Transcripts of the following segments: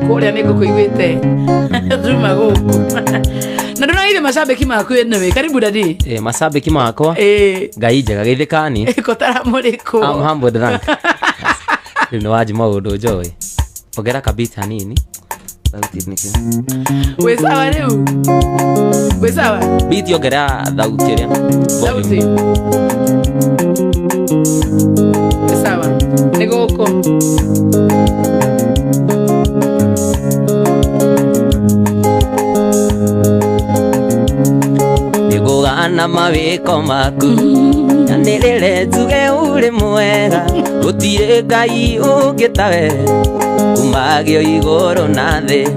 Kuria niko kuigwete. Tuma guku. Na ndona ile mashabiki mako yenewe. Karibu dadi. Mashabiki mako. Ngai njega githikani. Kotara muriko. I'm humble drunk. Ni waji maundu joy. Ogera kabita nini? Sauti niki. We sawa leo. We sawa. Biti ogera sauti ya. Sauti. We sawa. Niko huko. Nigogana mawiko maku. Nilele tuge uri mwega. Gutire Ngai ungitawe. Kumagio igoro na thi.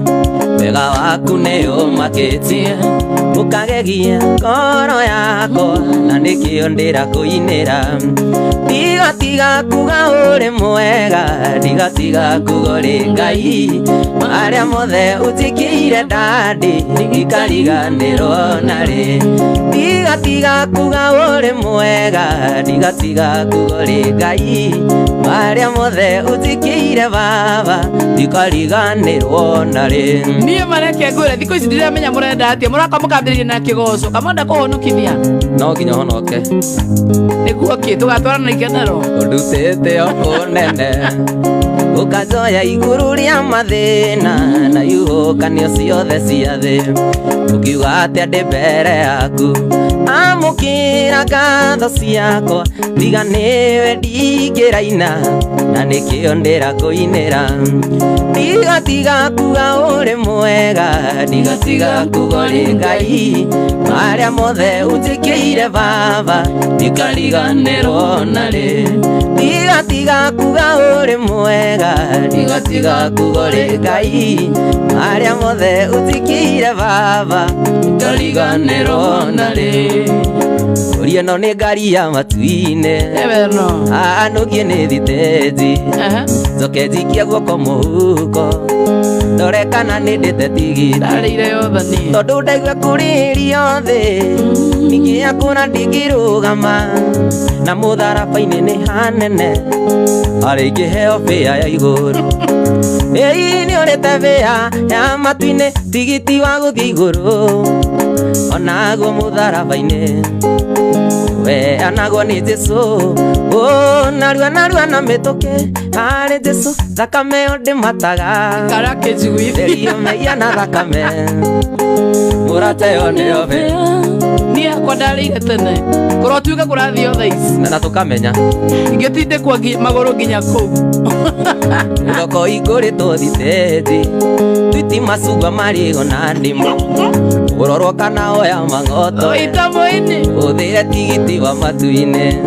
Wega waku ni umakitie. Ukagegia ngoro yakwa. Na nikio ndirakuinira. Digatiga kuga uri mwega. Digatiga kugori Ngai. Maria mothe utikire dadi. Ikariganirwo nari. Digatiga kuga uri mwega. Digatiga kugori Ngai. Maria mothe utikire baba. Ikariganirwo nari. Niye mareke ngwira thiko ici ndiramenya murenda atia muraka mukambiriria na kigoco kamonda kuhonokithia no nginya honoke niguo ki tugatwarana ikenero ndutete okonene ukazoya iguru ria mathina na yukanio ciothe cia thi ukiuga atia ndi mbere yaku amukira ngatho ciakwa ndiga niwe ndingiraina na nikio ndirakuinira digatiga kuga uri mwega digatiga kugori Ngai maria mothe utikire baba ndikariganirwo nari digatiga kuga uri mwega digatiga kugori Ngai maria mothe utikire baba ndikariganirwo nari Uria no ni ngari ya matuine eberno anugie ni thitezi zoke zikia guoko muhuko ndore kana ni ndite tigiti ndarire yothani tondu ndaigua kuririo thi ningi akuna ndigirugama na mutharabaini ni hanene aringi heo bia ya iguru ei ni urite bia ya matuine tigiti wa guthii iguru onaguo mutharabaini we anago ni Jesu narua na mituke hari Jesu thakame ndi mataga karake jigwi meia na thakame murate ni obe ni akwa ndarire tene kurotuika kurathio thaici na tukamenya ingitinde kwa magoro nginya ku ngoko iguri tuthiteti twiti macungwa marigo na ndimu urorwo kana oya mangoto itamoini uthire tigiti wa matuine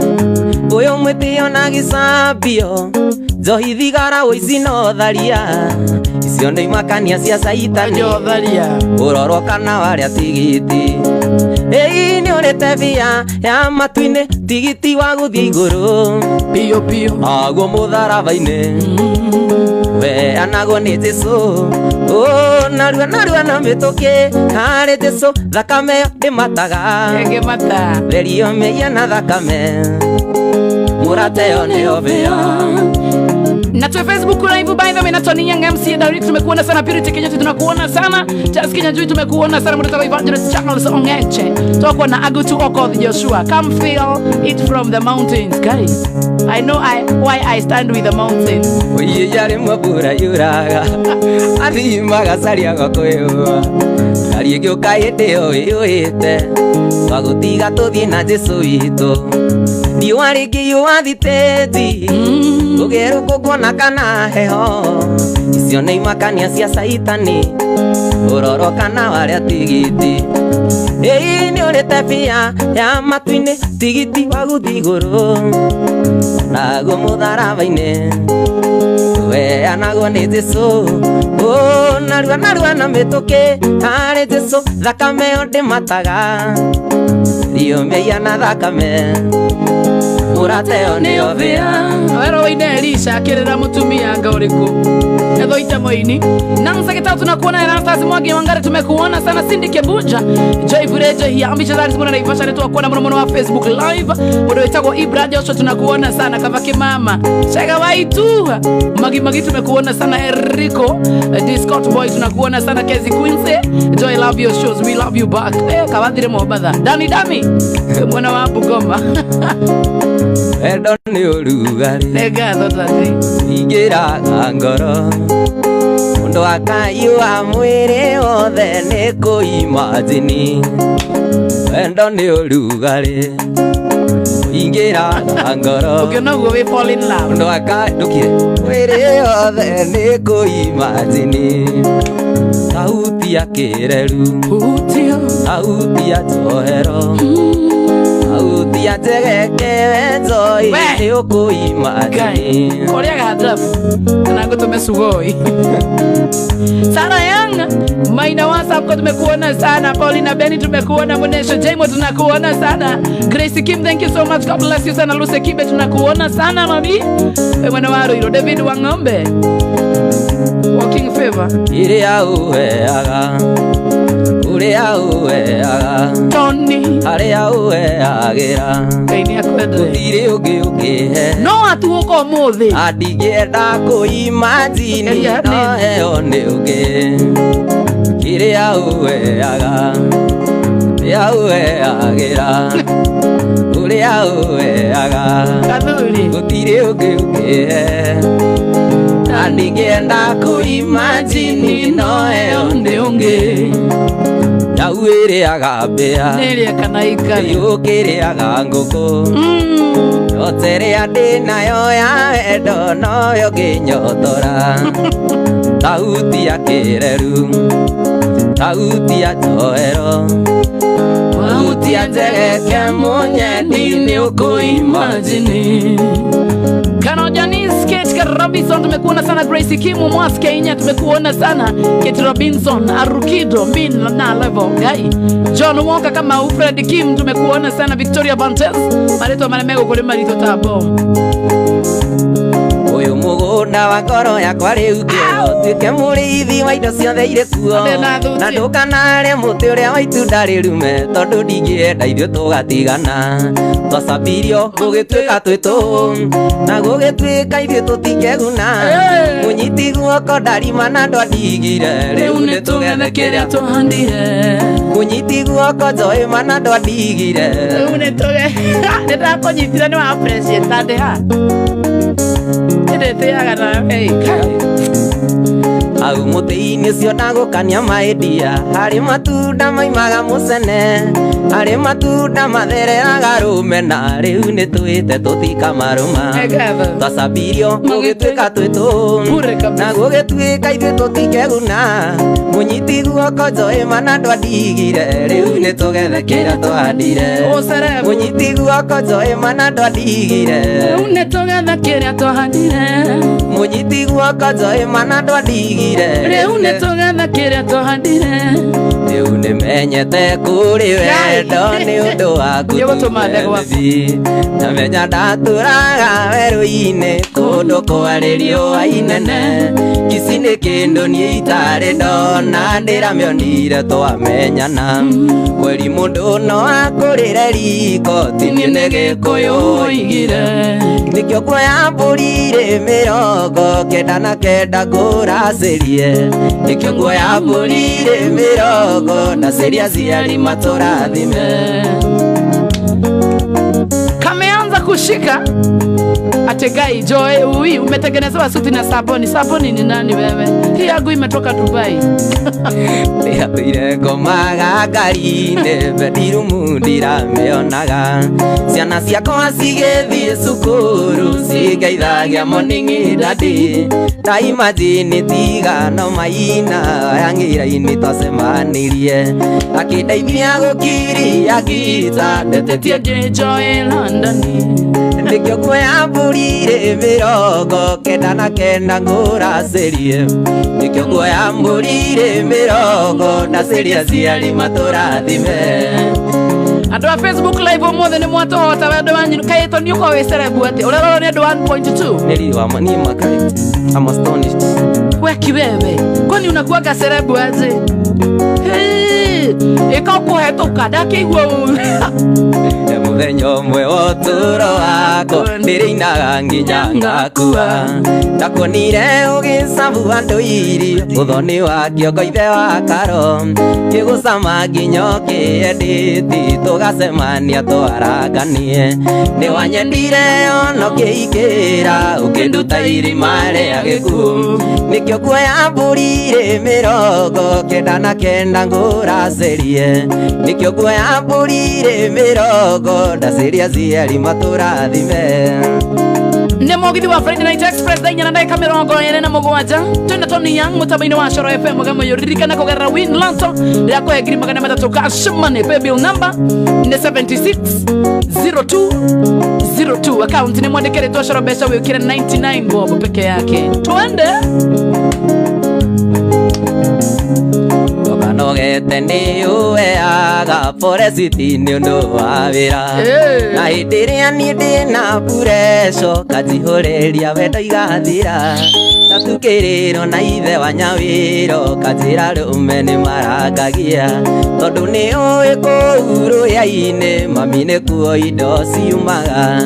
uyu mwitio na gicambio njohi thigara uici no tharia icio nĩ imakania cia caitani urorwo kana waria tigiti ei nĩ ũrĩte bia ya matuine tigiti wa guthii iguru pio pio aguo mũtharaba-inĩ we anago nĩ Jesu narua na mĩtũkĩ harĩ Jesu thakame ndĩmataga mata therio meia na thakame murateo nĩyo bia na tu Facebook live by the way na Tony Young MC Direct tumekuona sana Purity Kenya tunakuona sana Charles Kenya Jui tumekuona sana Mutaka Evangelist Charles Ongeche tutakuwa na Agutu Okoth Joshua come feel it from the mountains guys I know why I stand with the mountains oye yare mwabura yuraga athi magacaria gakwewa ari gyoka ite oyoite twagutiga tuthie na Jesu witũ riũa rĩngĩiyũa thitĩti ũgerũkũ kuona kana heho icio nĩ imakania cia caitani ũroro kana warĩa tigiti ei nĩ ũrĩte bia ya matu-inĩ tigiti wa gũthiĩ igũrũ naguo mũtharaba-inĩ weanagwo nĩ Jesu narua na mĩtũkĩ harĩ Jesu thakame ĩyo ndĩmataga rio meia na thakame murateo nĩyo bia wero ine Elisha akĩrĩra mũtumia anga ũrĩkũ etho itamoini nansa kitao tunakuona Erastus Mwangi Wangari tumekuona sana Cindy Kebuja Joy Vureje hii ambisha zari simona naifasha letu wakuona mwana wa Facebook live mudo itako Ibra Joshua tunakuona sana Kavaki mama Chega waitu Magi tumekuona sana Eriko Discord boy tunakuona sana. Kezi Quincy, Joy, love your shows, we love you back. Kawadhire Mobadha Dani Dami mwana wa Bugoma endo ni urugari nega thotati igira ngoro ndo akayua mwiri wothe ni kuimagine endo ni urugari igira ngoro ukiona ugo we fall in love ndo akadukire mwiri wothe ni kuimagine sauti ya kireru sauti ya tohero sauti ya tegeke Joy ni ukuimagine korea gadrafu na ngutume sugoi Sara Yang Maina WhatsApp kwa tumekuona sana. Paulina Beni tumekuona. Munesho Jemo tunakuona sana. Gracie Kim, thank you so much, God bless you sana. Luce Kibe tunakuona sana mami. Mwana waro ilo David Wangombe Walking Favor iria uheaga uria uheaga Tony aria uheagira kaini akwenda gutiri ungi ungihe no atuko muthi andigienda kuimagine no heo ni ungi iria uheaga ya uheagira uria uheaga kathuri gutiri ungi ungihe andigienda kuimagine no heo ni ungi Nauiriaga mbea Neria kana ikari Yukiriaga nguku Oterea ndinayo ya wendo noyo nginyotora Sauti ya kireru Sauti ya toero Sauti ya tegeke munyeni ni ukuimagine Kanojani Skate Kate Robinson tumekuona sana. Gracie Kimu Mwas Kenya tumekuona sana. Kate Robinson Arukido Min na level guy John Walker kama Fred Kim tumekuona sana. Victoria Bantes Mareto Manemego kule Marito Tabo Uyu mugunda wa ngoro yakwa riu kio tuike murithi wa indo ciothe ire kuo na ndukanare muti uria wa itunda rirume tondu ndingienda ithuĩ tugatigana twacabirio gugituika twitu na gugituika ithuĩ tutingeguna munyiti guoko ndarima na ndwandigire riu ni tugethe kiria tuhandire munyiti guoko Joy mana ndwandigire riu ni tuge ndakonyitire ni wa appreciate ande ha au muti-ini cio ndagukania maidia hari matunda maimaga mucene hari matunda mathereraga rumena riu ni twite tutikamaruma twacabirio gugituika twitu na gugituika ithuĩ tutingeguna munyiti guoko Joy mana ndwandigire riu ni tugethe kiria twahandire munyiti guoko Joy mana ndwandigire riu ni tugethe kiria twahandire munyiti guoko Joy mana ndwandigire riu ni tugethe kiria twahandire riu nimenyete kuri wendo ni undu waku namenya ndaturaga werũ-inĩ kũndũ kwarĩ riũa inene kici nĩ kĩndũ niĩ itarĩ ndona ndĩramĩonire twamenyana kweri mũndũ no akũrĩre riko tini nĩ gĩkũyũ oigire nĩkĩo kuoya mbũri irĩ 99 ngũracĩrie nĩkĩo kuoya mbũri irĩ 90 ndacĩria aciari matũrathime kameanza kushika ategai Joy ui umetengenezewa suti na sabuni. Sabuni ni nani wewe? Hii yangu imetoka Dubai. Ndiatũire ngomaga ngari-inĩ bedroom ndirameonaga ciana ciakwa cigĩthiĩ cukuru cingeithagia morning daddy ndaimagine tigano maina yang'ira-inĩ twacemanirie akĩndeithia gũkiria ngita ndetetie Joy London nĩkĩo kuoya mbũri irĩ 99 ngũracĩrie nĩkĩo kuoya mbũri irĩ 90 ndacĩria aciari matũrathime andũ a Facebook live ũmũthĩ nĩ mwatũhota wendo wanyu kaĩtwo nĩ ũkorwo wĩ cerebu atĩ ũrerorwo nĩ andũ 1.2 nĩ riwa niĩ makai I'm astonished we kiwewe kwani unakuwaga cerebu aje ĩka ũkũhetũka ndakĩigua mũthenya ũmwe wa ũtũũro wako ndĩrĩinaga nginya ngakua ndakuonire ũgĩcambua ndũirio ũthoni wa kĩongo ithe wa karo ngĩgũcama nginya ũkĩendĩti tũgacemania twaranganie nĩwanyendire ona ũkĩingĩra ũkĩnduta irima rĩa gĩkuũ nĩkĩo nguoya mbũri 99 ngũracerie nĩkĩo nguoya mbũri 90 ndaciria ciari matũrathime nĩ mũgithi wa Friday Night Express thaa 4:47 twina Tony Young mũtambo-inĩ wa Coro FM mũgambo ririkana kũgerera Win Lanto rĩa kũhe ngiri 300 cash money pay bill number nĩ 760202 account nĩ mwandĩkĩrĩtwo Coro Mbeca wĩkĩre 99 bob peke yake twende nogete nĩ ũheaga foreciti nĩ ũndũ wa wĩra na hĩndĩ ĩrĩa niĩ ndĩna pureco kanjihũrĩria wendo igathira ndatukĩrĩrwo na ithe wa nyawĩro kanjĩra rũme nĩ marangagia tondũ nĩ ũĩ kũu rũya-inĩ mami nĩ kuo indo ciumaga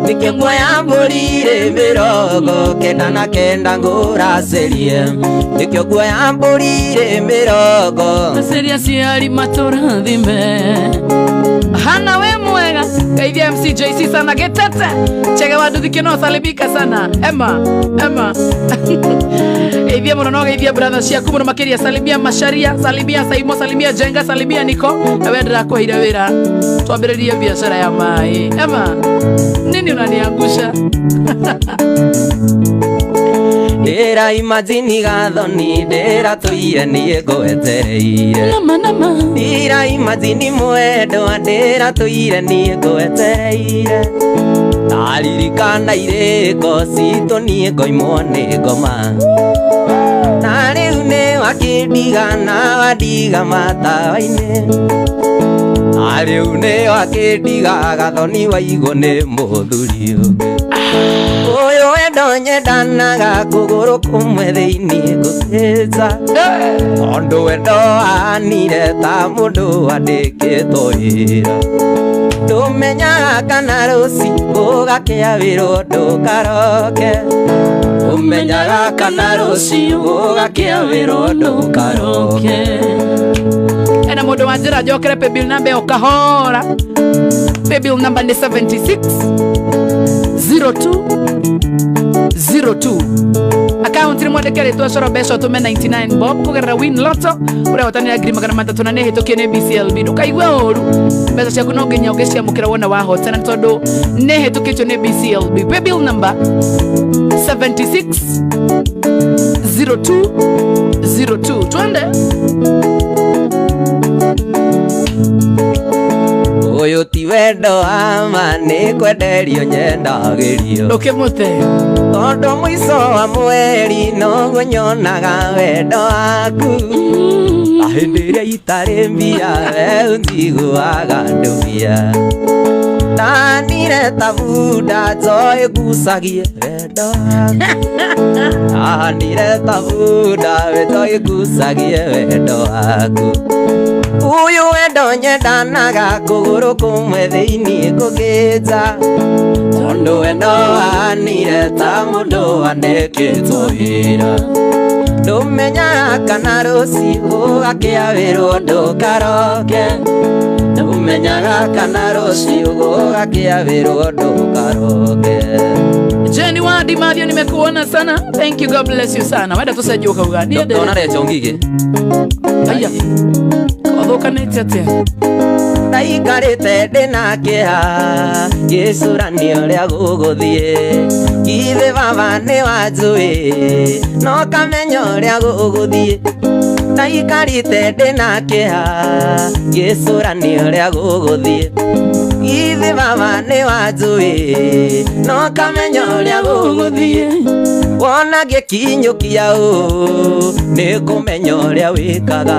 nĩkĩo nguoya mbũri 99 ngũracerie nĩkĩo nguoya mbũri 90 Seria ciari matũrathime hana we mwega geithia MCJC sana getete chega waduthike no salibika sana Emma geithia mũno no geithia brother ciaku mũno makĩria salimia Masharia salimia Saimo salimia Jenga salimia Niko na we ndĩrakũheire wĩra twambĩrĩrie biashara ya mai Emma nini unaniangusha ndĩra imagine gathoni ndĩra tũire niĩ ngwetereire ndĩra imagine mwendwa ndĩra tũire niĩ ngwetereire ndaririkana irĩko citũ niĩ ngoimwo nĩ ngoma na rĩu nĩ wakĩndiga na wandiga matawa-inĩ na rĩu nĩ wakĩndiga gathoni waigwo nĩ mũthuri ũyũ wendo nyendanaga kũgũrũ kũmwe thĩinĩ ngũkĩnja tondũ wendo wanire ta mũndũ wandĩkĩtwo wĩra ndũmenyaga kana rũciũ ũgakĩawĩrwo ndũkaroke ndũmenyaga kana rũciũ ũgakĩawĩrwo ndũkaroke ena mũndũ wa njĩra njokere pay bill number ũkahora pay bill number nĩ 760202 account ni mwandĩkĩrĩtwo Coro Mbeca ũtũme 99 bob kũgerera Win Lotto ũrĩa ũtanĩra ngiri 300 na nĩ hĩtũkie nĩ BCLB ndũkaigua ũru mbeca ciaku no nginya ũgĩciamũkĩra wona wahotana tondũ nĩ hĩtũkĩtio nĩ BCLB pay bill number 760202 twende ũyũ ti wendo ama nĩ kwenderio nyendagĩrio ndũkĩmũte tondũ mũico wa mweri noguo nyonaga wendo waku na hĩndĩ ĩrĩa itarĩ mbia we njiguaga ndũbia ndanire ta bunda njoĩ ngucagie wendo waku ndanire ta bunda we njoĩ ngucagie wendo waku ũyũ wendo nyendanaga kũgũrũ kũmwe thĩinĩ ngũkĩnja tondũ wendo wanire ta mũndũ wandĩkĩtwo wĩra ndũmenyaga kana rũciũ ũgakĩawĩrwo ndũkaroke ndũmenyaga kana rũciũ ũgakĩawĩrwo ndũkaroke Jenny Wadi Mario nimekuona sana thank you God bless you sana wenda tusajuka ugani ndona recho ngige aya kodhokanete atia ndaikarĩte ndĩna kĩeha gĩcũranio rĩa gũgũthiĩ ithe baba nĩ wanjũĩ no kamenya ũrĩa gũgũthiĩ ndaikarĩte ndĩna kĩeha gĩcũranio rĩa gũgũthiĩ ithe baba nĩ wanjũĩ no kamenya ũrĩa gũgũthiĩ wona gĩkinyũkia ũũ nĩ kũmenya ũrĩa wĩkaga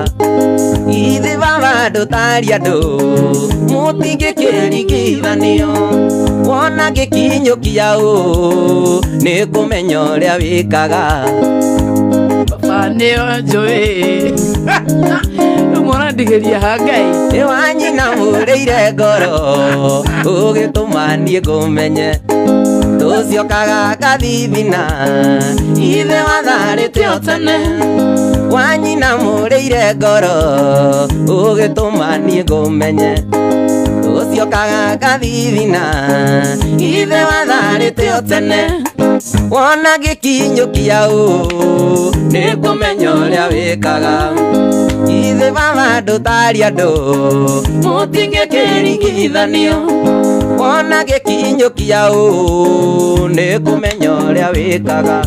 ithe baba ndũtaria andũ mũtingĩkĩringithanio wona gĩkinyũkia ũũ nĩ kũmenya ũrĩa wĩkaga baba nĩ wanjũĩ mwana ndigeria hangai wanyina mureire ngoro ugitumanie ngumenye tuciokaga gathithina ithe watharĩte o tene wanyina mureire ngoro ugitumanie ngumenye tuciokaga gathithina ithe watharĩte o tene wona gikinyukia nĩ kũmenya ũrĩa wĩkaga ithe baba ndũtari andũ mũtingĩkĩringithanio wona gĩkinyũkia nĩ kũmenya ũrĩa wĩkaga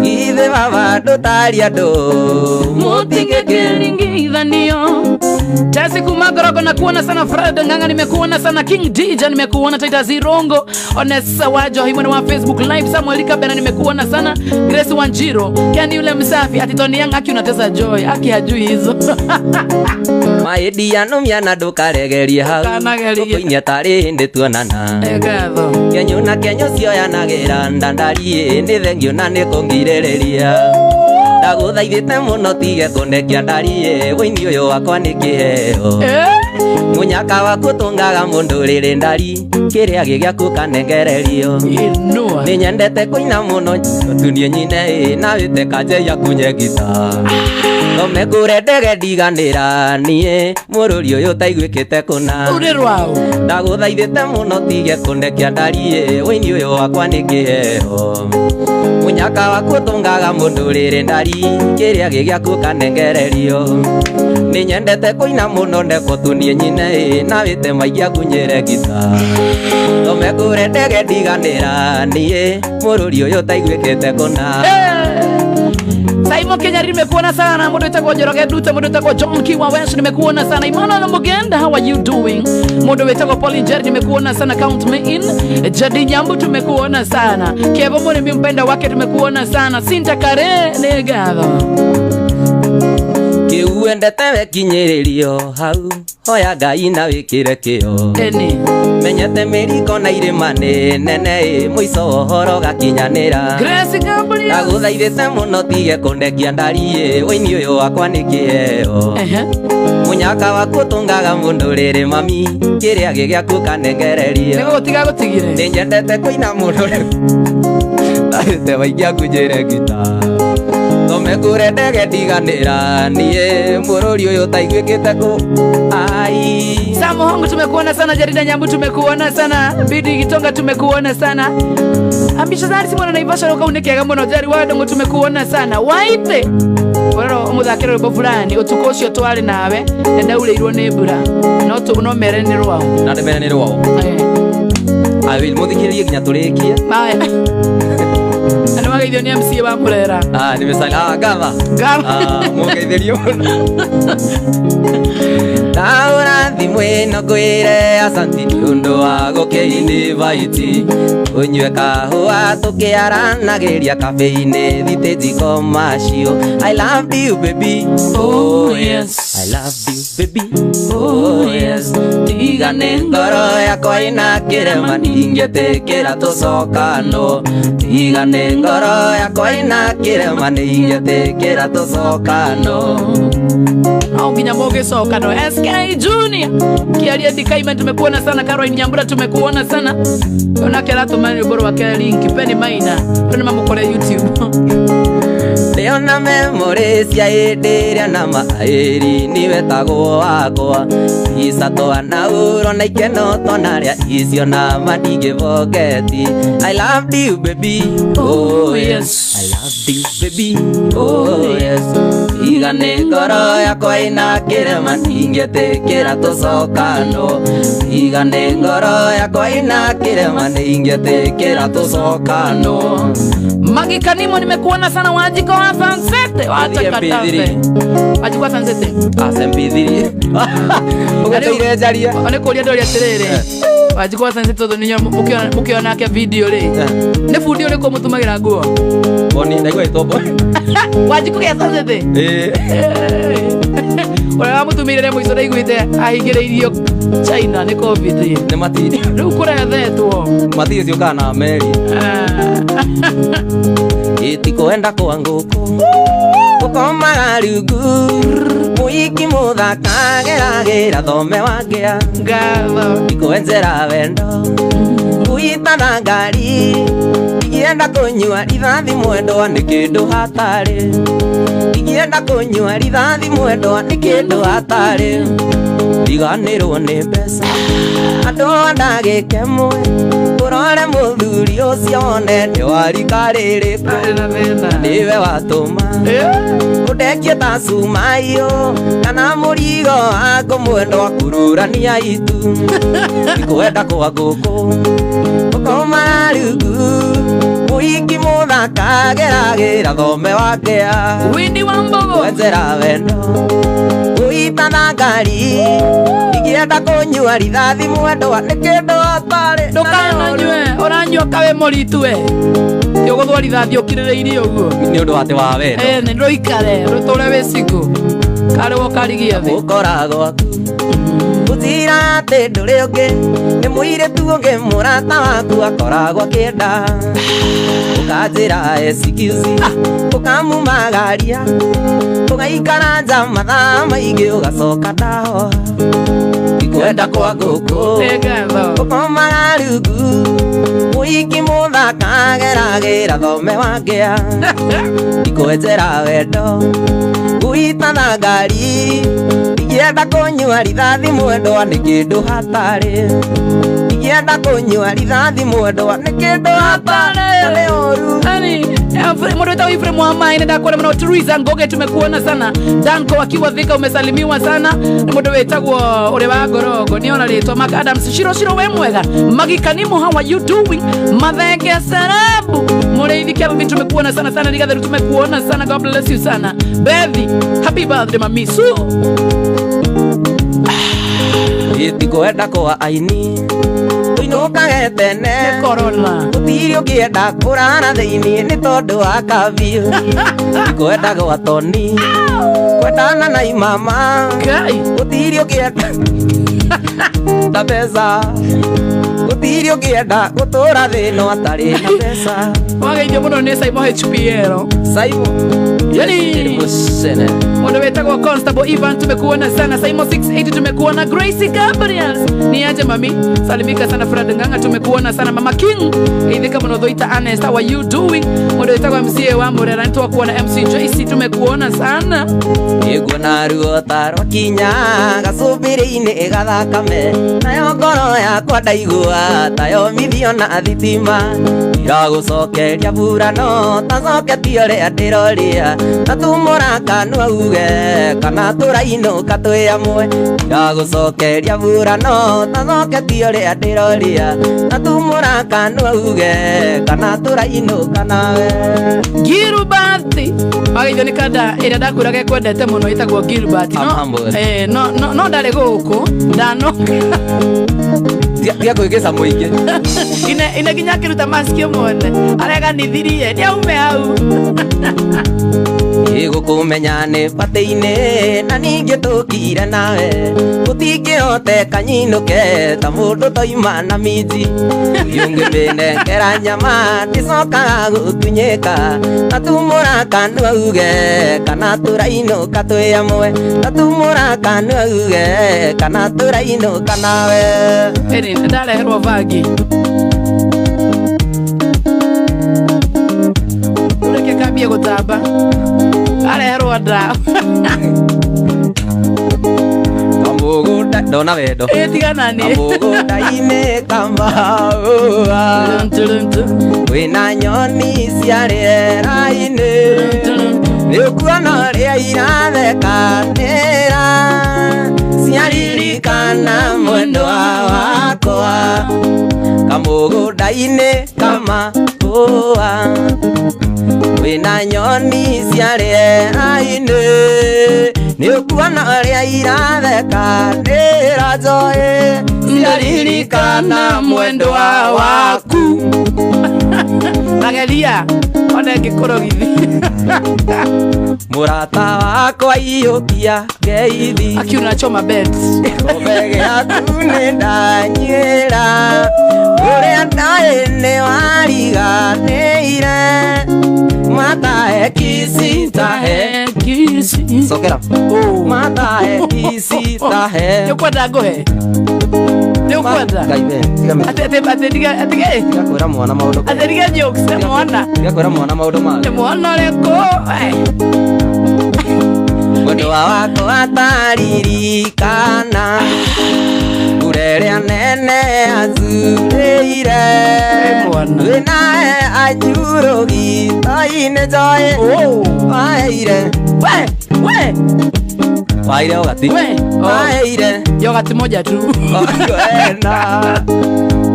ithe baba ndũtari andũ mũtingĩkĩringithanio. Tasi kumagorogo na kuona sana Fred Nganga, nimekuona sana King DJ, nimekuona Taita Zirongo, Onesa Wajo himwana wa Facebook Live, Samuel Kabena nimekuona sana, Grace Wanjiro, yani yule msafi, atitoni yang haki unatesa Joy, haki hajui hizo. Maedi ya numiana ndukaregerie hau Kuinya tari hindi tuonana Egatho Kenyo na kenyo sio yanagera Ndandarie ni thengio na ni kungirĩrĩria Ndagũthaithĩte mũno tige kũnekia ndarie Wĩini ũyũ wakwa nĩ kĩheo Mũnyaka waku tũngaga mũndũ rĩrĩ ndari Kĩrĩa gĩgĩaku kanengererio Nĩ nyendete kũina mũno Tunie nyine na wĩte kanje ya kunye gita Tome kure ndege ndiganĩra niĩ Mũrũri ũyũ taiguĩkĩte kũna Ndagũthaithĩte mũno tige kũnekia ndarie Wĩini ũyũ wakwa nĩ kĩheo Mũnyaka waku tũngaga mũndũ rĩrĩ ndari Kĩrĩa gĩgĩaku kanengererio Nĩ nyendete kũina mũno ndeko tunie nyine Na wĩte maingĩ akunyĩre gita Tome kure ndege ndiganĩra niĩ Mũrũri ũyũ taiguĩkĩte kũna Saimo Kenya nimekuona sana, mundu wetagwo Njoroge Ndute, mundu wetagwo John Kiwa Wesh nimekuona sana, Imana Mugenda how are you doing, mundu wetagwo Pauline Jerry nimekuona sana, count me in, Jadi Nyambu tumekuona sana, Kevo Murimi mpenda wake tumekuona sana, Sinta Kare Negatho Kiuendete wekinyĩrĩrio hau Hoya Ngai na wĩkĩre kĩo Menyete mĩriko na irĩma nĩ nene Mũico wa ũhoro gakinyanĩra Ndagũthaithĩte mũno tige kũnekia ndari Wĩini ũyũ wakwa nĩ kĩheo Mũnyaka waku tũngaga mũndũ rĩrĩ mami Kĩrĩa gĩgĩaku kanengererio Nĩ nyendete kũina mũndũ Na wĩte maingĩ akunjĩre gita Tome kure ndege ndiganĩra niĩ Mũrũri ũyũ taiguĩkĩte kũ Samu Hongo tumekuona sana, Jarida Nyambu tumekuona sana, Bidi Gitonga tumekuona sana, Ambisha Zari Simona Naivasha Roka Unekega Mono Jari Wadongo tumekuona sana, Waite Waro umuthakira rwimbo fulani utuko ucio twari nawe ndaurĩirwo nĩ mbura no tu no mereni rwao na nĩ mereni rwao will muthikĩrĩrie nginya tũrĩkie Ano magaithio ni MC wa Murera nimesala gava mugeithĩrio Taura thimwe no kwire asanti nĩũndũ wa gũkĩinvite Unyue kahũa tũkĩaranagĩria kafe-inĩ thitĩnji commercial I love you baby oh yes I love you baby oh yes Tigane ngoro yakwa ĩna kĩrema ningĩtĩkĩra tũcokano Tigane ngoro yakwa ĩna kĩrema ningĩtĩkĩra tũcokano Au nginya moge sokano SK Junior Kiaria Dikaima tumekuona sana, Caroline Nyambura tumekuona sana, Ona kera tumani uboro wa kera link Penny Maina Tuna mamukole YouTube Leona memories ya ĩndĩrĩa na maĩri niwe tagwo wakwa Isatoa na uro na ikeno tonarĩa icio na mandigĩboketi I love you baby oh yes I love you baby oh yes Igane ngoro yakwa ĩna kĩrema ningĩtĩkĩra tũcokano Igane ngoro yakwa ĩna kĩrema ningĩtĩkĩra tũcokano Magi Kanimo nimekuona sana, Wajiko wa Sansete watakatafe Wajiko wa Sansete Asempithiri Ugeteire jaria One kuria ndori atiriri Wajiko wa Sansete to ninyo mukiona ke video ri ne fundi uri ko mutumagira nguo Boni ndaigwa itobo Wajiko ya Sansete Ora mutumire muico ndaiguite ahingĩrĩirio China ni COVID ne matiri riu kurethetwo matiri cio na meri Itikoenda kwa ngũkũ Gũkomaga rungu Muiki muthaka geragira thome wangea Ngatho ikuenzera wendo Kuitana ngari Igienda kunyua rithathi mwendwa ni kindu hatari Igienda kunyua rithathi mwendwa ni kindu hatari Riganirwo ni mbeca Andu andagike mwe Urore muthuri ucio wone ni warika ririka Niwe watuma Udekie ta sumaio Kana murigo wako mwendwa kururania itu Ikuenda kwa guku Ukoma rugu Muiki muthaka geragira thome wakea Winnie Wambogo Wenzera wendo Uitana ngari Igienda kunyua rithathi mwendwa ni kindu hatari Ndukananyue uranyua kawe moritwe Yoguthwarithathi ukirireirie uguo Ni undu ati wa wendo ni nduikare ruture wiciku kare wokarigia thi Ukoragwo aku Utira ati nduri ungi Ni muiritu ungi murata waku akoragwo akienda Ukanjira excuse Ukamumagaria Ugaikara nja mathaa maingi ugacoka ndahoha Ikuenda kwa guku Ngatho Ukomaga rugu Muiki muthaka geragira thome wangea Ikuenjera wendo Uitana ngari Igienda kunyua rithathi mwendwa ni kindu hatari Igienda kunyua rithathi mwendwa ni kindu hatari Ni oru Mundu wetagwo Ephraim Wamai nenda kuona mno Teresa Ngoge tumekuona sana Danko akiwa Thika umesalimiwa sana mundu wetagwo uri wa Ngorogo niona ritwa Mark Adams Shiro we mwega Magikanimu how are you doing Mathenge Sarabu Mureithi Kelvin tumekuona sana sana Rigatheru tumekuona sana God bless you sana Bethi happy birthday mamisu Itikuenda kwa aini Uinuka tene Corona Utiri ukienda kurana thiini ni tondu wa kabiu Ikuenda kwa Toni Kwendana na imama Kai Utiri ukienda na pesa Utiri ukienda gutura thino atari na pesa Wagaithio muno ni Simon HPL Simon Yani Musene mundu wetagwo Constable Ivan tumekuona sana Simon 680 tumekuona Gracie Gabriel ni aje mami salimika sana Fred Nganga tumekuona sana Mama King Ithika muno Thoita Ernest how are you doing mundu wetagwo MCA wa Murera nitwa kuona MC JC tumekuona sana Iguna ruo tarwa kinya gasubiri-ini gathakame nayo ngoro yakwa ndaigua tayo mithio na thitima iragucokeria burano tacoketio ria ndiroria tatumura kanua uge kana turainuka twi amwe iragucokeria burano tacoketio ria ndiroria tatumura kanua uge kana turainuka nawe Gilbert Wagaithio ni kada ira ndakwiraga kwendete muno itagwo Gilbert no ndari guku ndanoka Tia kuigisa muingi ine ginya kiruta masikio mone arega nithirie ni aume hau Igukumenya ni bati-ini na ningi tukire nawe gutingihoteka nyinuke ta mundu toima na miji yungi binengera nyama ndicokaga gutunyika tatumura kanua uge kana turainuka twi amwe tatumura kanua uge kana turainuka nawe eni ndareherwo vagi ureke kambie gutamba areherwo ndawa Kamugunda ndona wendo etiganani kamugunda-ini kamaua wina nyoni cia rĩera-inĩ nĩũkuona ũrĩa irathekanĩra ciaririkana mwendwa wakwa kamugunda-ini kamaua wina nyoni cia rĩera-inĩ nĩũkuona ũrĩa irathekanĩra njoĩ ciaririkana mwendwa waku Mageria one ngĩkũrogithi mũrata wakwa iyũkia ngeithi akiuna choma bed gĩkombe gĩaku nĩ ndanyuĩra ũrĩa ndaĩ nĩ wariganĩire matahe kisi tahe kisi Sokera matahe kisi tahe Yokwenda ngohe Yokwenda Kaibe Ate Gakwira mwana maundu Ate jokes mwana Gakwira mwana maundu mali Mwana leko Mundu wako ataririkana Urerea nene azureire Winae anyurogi Taine joe Waire Waire ogati Waire Yogati moja tu Kwena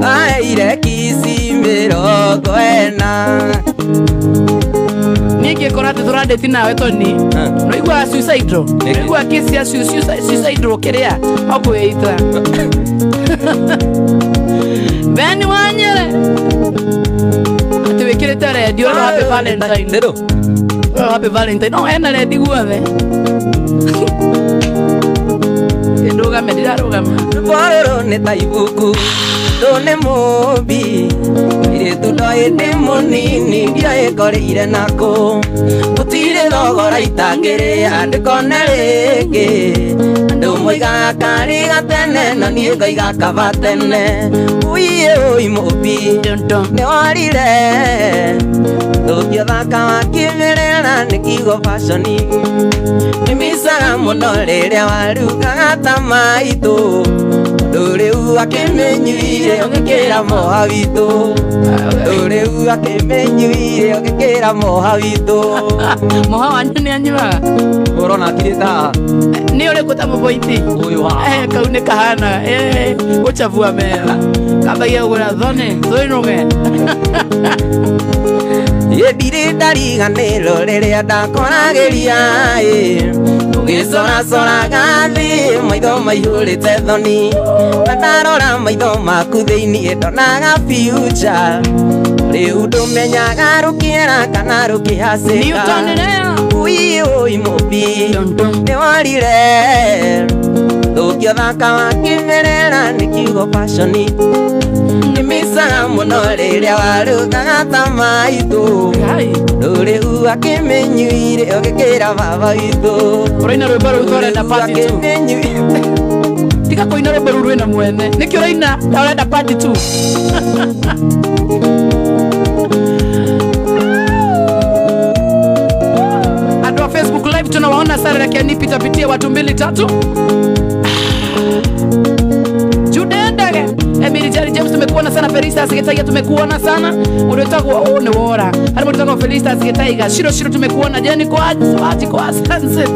Waire kisimiro kwena Niki korate turade tina wetoni no igwa suicide no igwa kesi ya suicide kerea akueita Beni wanyere Atiwekire tare dio happy valentine Dedo happy valentine no ena le diguave Ndoga medira roga Boro ne taibuku Done mobi Ire tudoe demonini Dia ekore ire nako Utire dogora itangere Ande konerege Ande umoiga kari gatene Na niega iga kavatene Uye oi mobi Ne warire Dokia dhaka wakimerera Nikigo fashoni Nimisaga muno Rĩrĩa warugaga ta maitũ Rĩu akĩmenyuire ũgĩkĩra moha witũ Rĩu akĩmenyuire ũgĩkĩra moha witũ Moha wanyu nĩ anyuaga Ũrona akirĩta Nĩ ũrĩkũ ta mũboiti Ũyũ wa Kau nĩ kahana Gũcabua mega Kambagia gũra thone Thũinũge Ndirĩ ndariganĩrwo rĩrĩa ndakoragĩria Ũgĩcoracoraga thĩ maitho maihũrĩte thoni Na ndarora maitho maku thĩiniĩ ndonaga future Rĩu ndũmenyaga rũkĩera kana rũkĩhacĩka Ui ui mũmbi nĩ warire Thũkia thaka wakĩmerera nĩ kiugo fashoni Nimisaga muno rĩrĩa warugaga ta maitũ Rĩu akĩmenyuire ũgĩkĩra baba witũ Ũraina rwĩmbo rũu tũrenda part 2 Tiga kũina rwĩmbo rũu rwĩna mwene Nĩkĩ ũraina ta ũrenda part 2 Andũ a Facebook live tunawaona Sara na Kiani pita watu 2-3 Emily Jerry James tumekuona sana Felista Sigetaia tumekuona sana Unataka ni wora hadi unataka Felista Sigetaia Shiro tumekuona Jenny kwa Sunset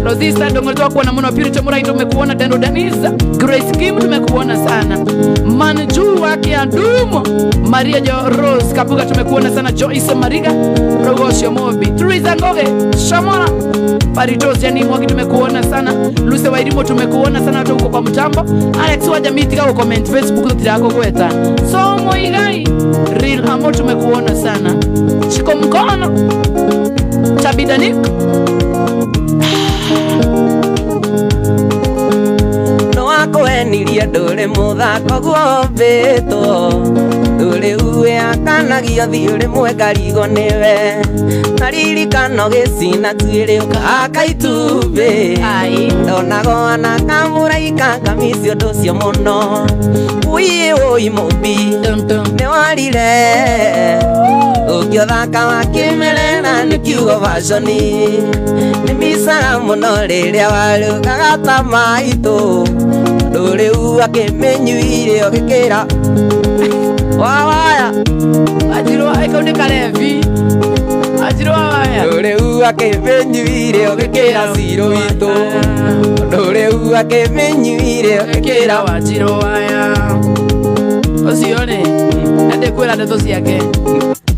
Rosista ndo unataka kuona Mwana Purity Murai tumekuona Dendo Danisa Grace Kim tumekuona sana Manju wake Adumo Maria Jo Rose Kapuga tumekuona sana Joyce Mariga Rogosio Mobi Teresa Ngoge Shamora Paritos yani mwaki tumekuona sana Luce Wairimo tumekuona sana hata huko kwa mtambo Alex wa jamii tika comment Facebook tutako kweta Somo igai Real Amo tumekuona sana Chiko mkono Chabidanik No wako enirie ndũrĩ mũthako guombĩtwo Ndũrĩ uwe akanagia thiũrĩ mwengarigo nĩwe Naririkano gĩcina tuĩrĩ ũkahaka itumbĩ Ndonago ana kamũraika ngamici ũndũ ũcio mũno Uiĩ ũi mũmbi nĩ warire Ũngĩthaka wakĩmerera nĩ kiugo fashoni Nĩmicaga mũno rĩrĩa warugaga ta maitũ Rĩu akĩmenyuire ũgĩkĩra Wawaya Ajirwa ekaunde Kalevi Ajirwa waya Rĩu akĩmenyuire ũgĩkĩra ciro witũ Rĩu akĩmenyuire ũgĩkĩra Wajirwa waya Usione Ende kwela ndeto ciake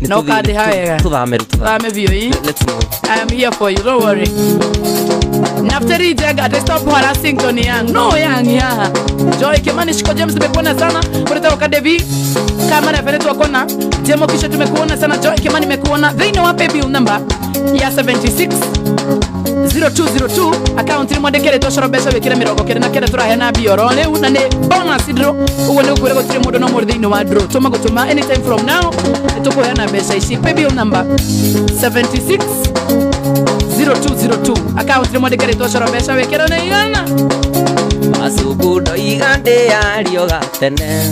No kadi hawega Tuthame biyo hii Let's go I am here for you, don't worry Nafteri Jega, they stop harassing Tony Young No Young, yeah Joy Kimani, Shiko James, tumekuona sana Kureta wakadevi Kama referetu wakona Jemo kisha tumekuona sana Joy Kimani mekuona They know wape bill number Ya 76 0202 Account ni mwandekere toshoro besa wekire mirongo kere na kere turahena biorone Unane bonus idro Uwe ni ukurego tiri mudo no more they know adro Tuma gutuma anytime from now Tuko hena besa isi Pay bill number 76 0202 account nimwandikire twacoro mbeca wikira na igana Asuku ndoiga ndĩario gatene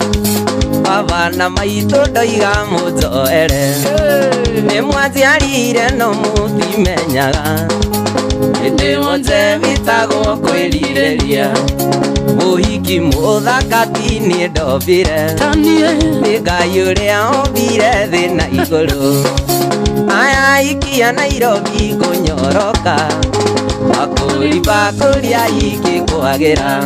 Abana maitũ ndoiga mũnjoere Nĩ mwanjiarire no mũtimenyaga Hĩndĩ mothe bitagwo kwĩrirĩria Mũhiki mũthaka ti niĩ ndombire Nĩ Ngai ũrĩa ombire thĩ na igũrũ Aya ikia Nairobi kũnyoroka Bakũri aiki kwagĩra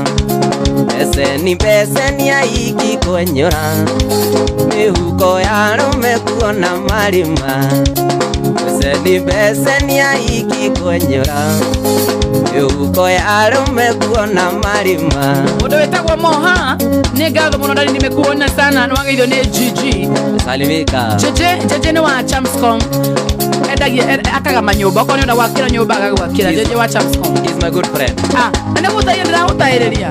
Beseni aiki kwenyora Mĩhuko ya arũme kuona marima Beseni aiki kwenyora Mĩhuko ya arũme kuona marima Mũndũ wĩtagwo Moha nĩ ngatho mũno ndari nimekuona sana nĩ wageithio nĩ Gigi Salimika Jeje nĩ wa Chamscom endagia akaga manyũmba okorwo nĩ ũnda gwakĩra nyũmba agagwakĩra Jeje wa Chamscom. He's my good friend. Na nĩ gũthaia ndĩragũtaĩrĩria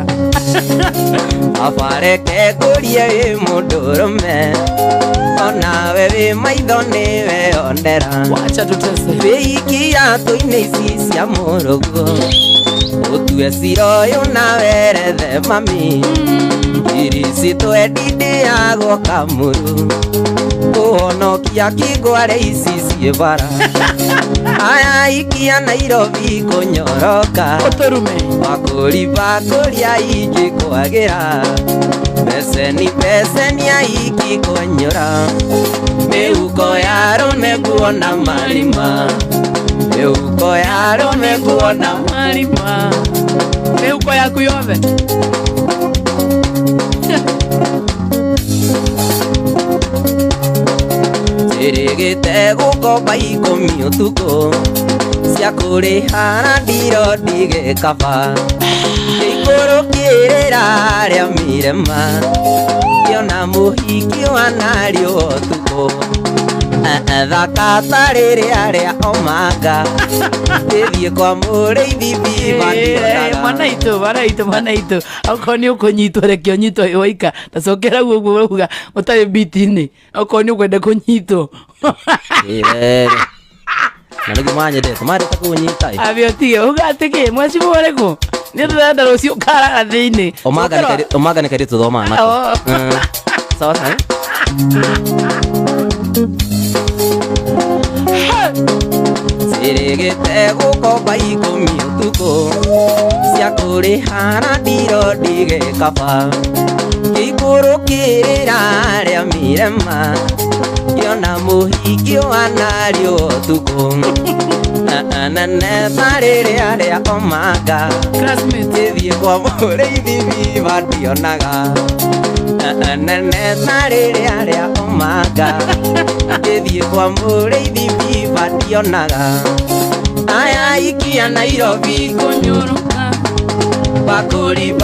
Abareke kũria wĩ mũndũrũme Onawe wĩ maitho nĩwe ondera Wacha tutese Wĩikia tũinĩ ici cia mũrũguo Ũtue cira ũyũ na werethe mami Irisi twendi ndĩagwo kamũru Kũhonokia kĩngware ici ciĩ bara Aya ikia Nairobi kũnyoroka Ũtũrume Bakũri aiki kwagĩra Beseni aiki kwenyora Mĩhuko ya arũme kuona marima Mĩhuko ya arũme kuona marima Mĩhuko yaku yothe Njĩrĩgĩte gũkomba 10 ũtukũ Cia kũrĩha na ndiro ndigĩkaba Ikũrũkĩrĩra arĩa mirema Kĩona mũhiki wa narĩo ũtukũ Thaka ta rĩrĩa rĩa omanga Ndĩthiĩ kwa mũrĩithi biba ndionaga Mwana itu Okorwo nĩ ũkũnyitwo reke ũnyitwo ĩwaika Tacokera guo ũrauga ũtarĩ biti-inĩ Okorwo nĩ ũkwenda kũnyitwo Na nĩguo manyendete marĩte kũnyita Abĩotige ũgatĩkĩ mwecimu ũrĩkũ Nĩ tũrenda rũciũ ũkaraga thĩinĩ Omanga nĩ kairĩtu thoma nako Sawa sawa Njĩrĩgĩte gũkomba 10 ũtukũ Cia kũrĩha na ndiro ndigĩkaba Ikũrũkĩrĩra arĩa mirema Kĩona mũhiki wa narĩo ũtukũ Neta rĩrĩa rĩa omanga Ndĩthiĩ kwa mũrĩithi biba ndionaga Neta rĩrĩa rĩa omanga Ndĩthiĩ kwa mũrĩithi biba ndionaga Aya ikia Nairobi kũnyoroka Bakũri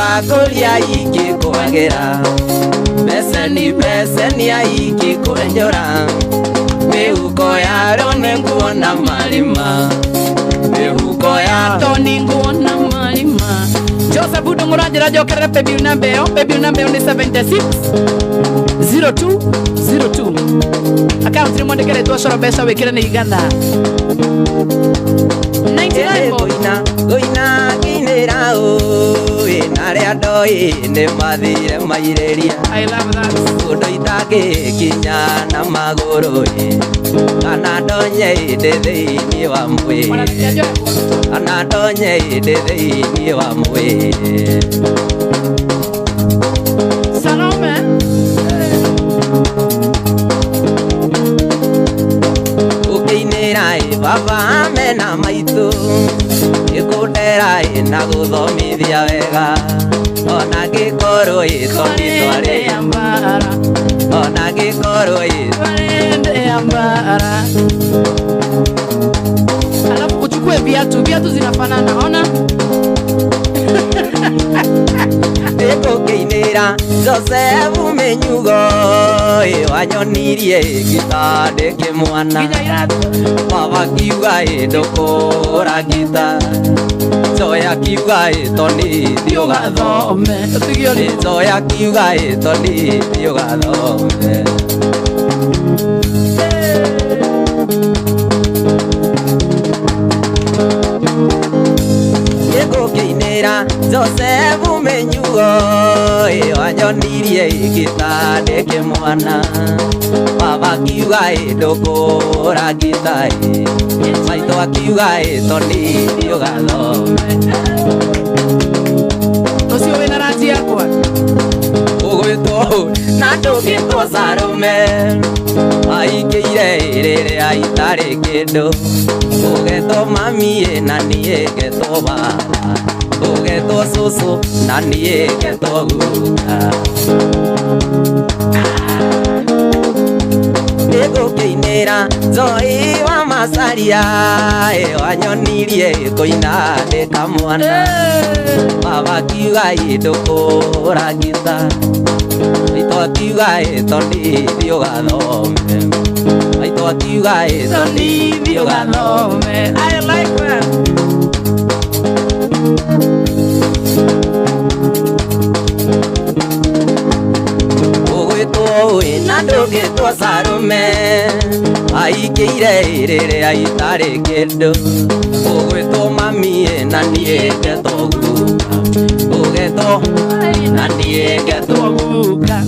aiki kwagĩra Beseni aiki kwenyora Mĩhuko ya arũme kuona marima Mĩhuko ya Toni nguona marima Joseph Ndung'ura njĩra njokerere paybill number ĩyo nĩ 76 0202 account nimwandĩkĩre twacoro mbeca wĩkĩre nĩ igana 99 Gũina nginyĩra ũĩ narĩa ndoĩ nĩ mathire mairĩria I love that Ũndũ itangĩkinya na magũrũ Kana ndonye ĩndĩ thĩinĩ wa mwĩrĩ Kana ndonye ĩndĩ thĩinĩ wa mwĩrĩ Salome Ũkĩinĩra baba mena maitũ Gĩkũndera na gũthomithia wega Ona ngĩkorwo twarĩ mbara Ona ngĩkorwo ya mbara Alafu uchukue viatu zinafanana ona Ndĩgũkĩinĩra Joseph Mĩnyugo Wanyonirie gĩtandĩ kĩmwana Nginya iratu Baba kiuga ndũkũra gita Joya kiuga toni thiĩ ũgathome Joya kiuga toni thiĩ ũgathome Nĩgũkĩinĩra Joseph Menyugo wanyonirie gĩtandĩ kĩmwana baba akiuga ndũkũra gĩta maitũ akiuga Tony ũgathome ũcio wĩna rangi yakwa ũgwĩtwo na ndũngĩtwo Salome aikĩire rĩrĩa itarĩ kĩndũ ũgetwo mami na niĩ ngetwo baba ũgetwo cũcũ na niĩ ngetwo guka Nĩgũkĩinĩra Joy wa Macharia wanyonirie kũina ndĩ kamwana baba akiuga ndũkũra gĩta maitũ akiuga Tony ũgathome maitũ akiuga Tony ũgathome I like that. ũgwĩtwo na ndũngĩtwo Salome aikĩire rĩrĩa itarĩ kĩndũ ũgwĩtwo mami na niĩ ngetwo guka ũgetwo na niĩ ngetwo guka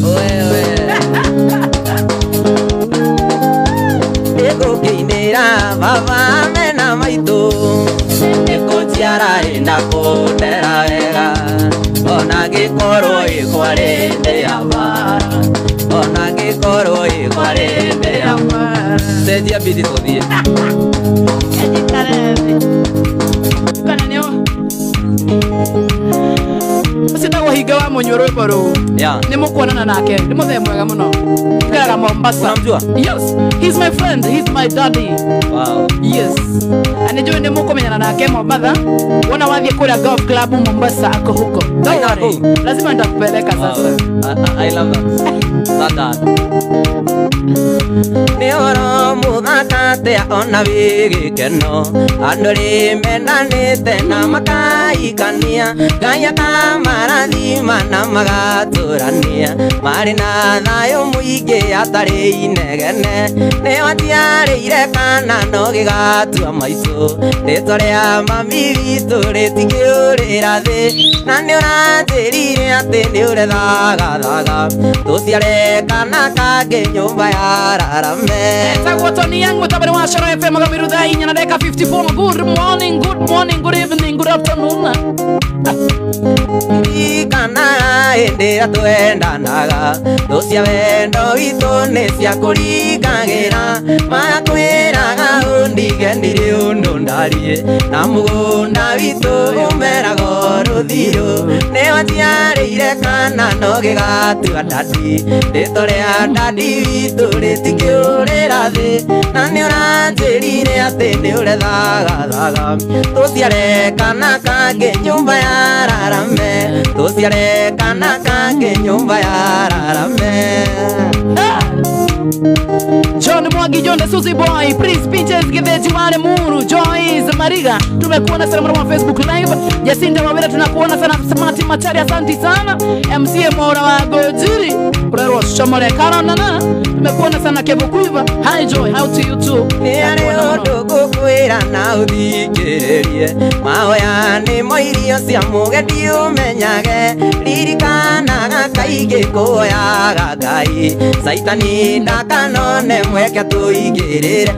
Nĩgũkĩinĩra baba mena maitũ nĩkũnjiara na kũndera wega ona ngĩkorwo kwarĩ ndĩ ya bara ona ngĩkorwo kwarĩ ndĩ ya bara cenjia biti tũthiĩ Ũcindagwo hinga wa Mũnyũ rwĩmbo rũu nĩ mũkuonana nake nĩ mũthee mwega mũno ikaraga Mombasa. Yes, he's my friend, he's my daddy. Wow. Yes, anijue nĩ mũkũmenyana nake Mombasa wona wathiĩ kũrĩa golf club Mombasa ako huko. Don't worry, lazima nitakupeleka sasa. I love that. Nĩoro mũthakate ona wĩgĩkeno andũ rĩmenanĩte na makaikania Ngai akamarathima na magatũrania marĩ na thayũ mũingĩ atarĩ inegene nĩo atiarĩire kana no gĩgatua maitũ rĩtwa rĩa mami witũ rĩtingĩũrĩra thĩ na nĩũranjĩrire atĩ nĩũrethagathaga tũciare kana kangĩ nyũmba ya Rarame. Tagwo Tony yangu tabari wa Shara FM Gamiru dai nyana deka 54. Good morning, good evening, good afternoon. Kana endera twendanaga tũcia wendo witũ nĩ cia kũringagĩra makwĩraga ũndige ndirĩ ũndũ ndarie na mũgũnda witũ ũmeragwo rũthiũ nĩ watiarĩire kana no gĩgatua ndandi rĩtwa rĩa ndandi witũ rĩtingĩũrĩra thĩ na nĩ ũranjĩrire atĩ nĩ ũrethagathaga tũciare kana kangĩ nyũmba ya Rarame tũciare kana kangĩ nyũmba ya Rarame. John Mwangi, John the Susie Boy, Prince Peaches, Giveji Wale Muru, Joyce Mariga. Tumekuona sana mwana wa Facebook Live. Jacinta Wawira tunakuona sana. Samati Machari asante sana. MCM Mora wa Gojiri. Prero Shamore Karanana. Tumekuona sana Kevo Kuiva. Hi Joy, how to you too? Ni arĩo ndũkwĩra na ũthikĩrĩrie mahoya nĩ moirio cia mũgendi ũmenyage ririkanaga kaingĩ kũhoyaga Ngai Saitani ndakanone mweke tũigĩrĩre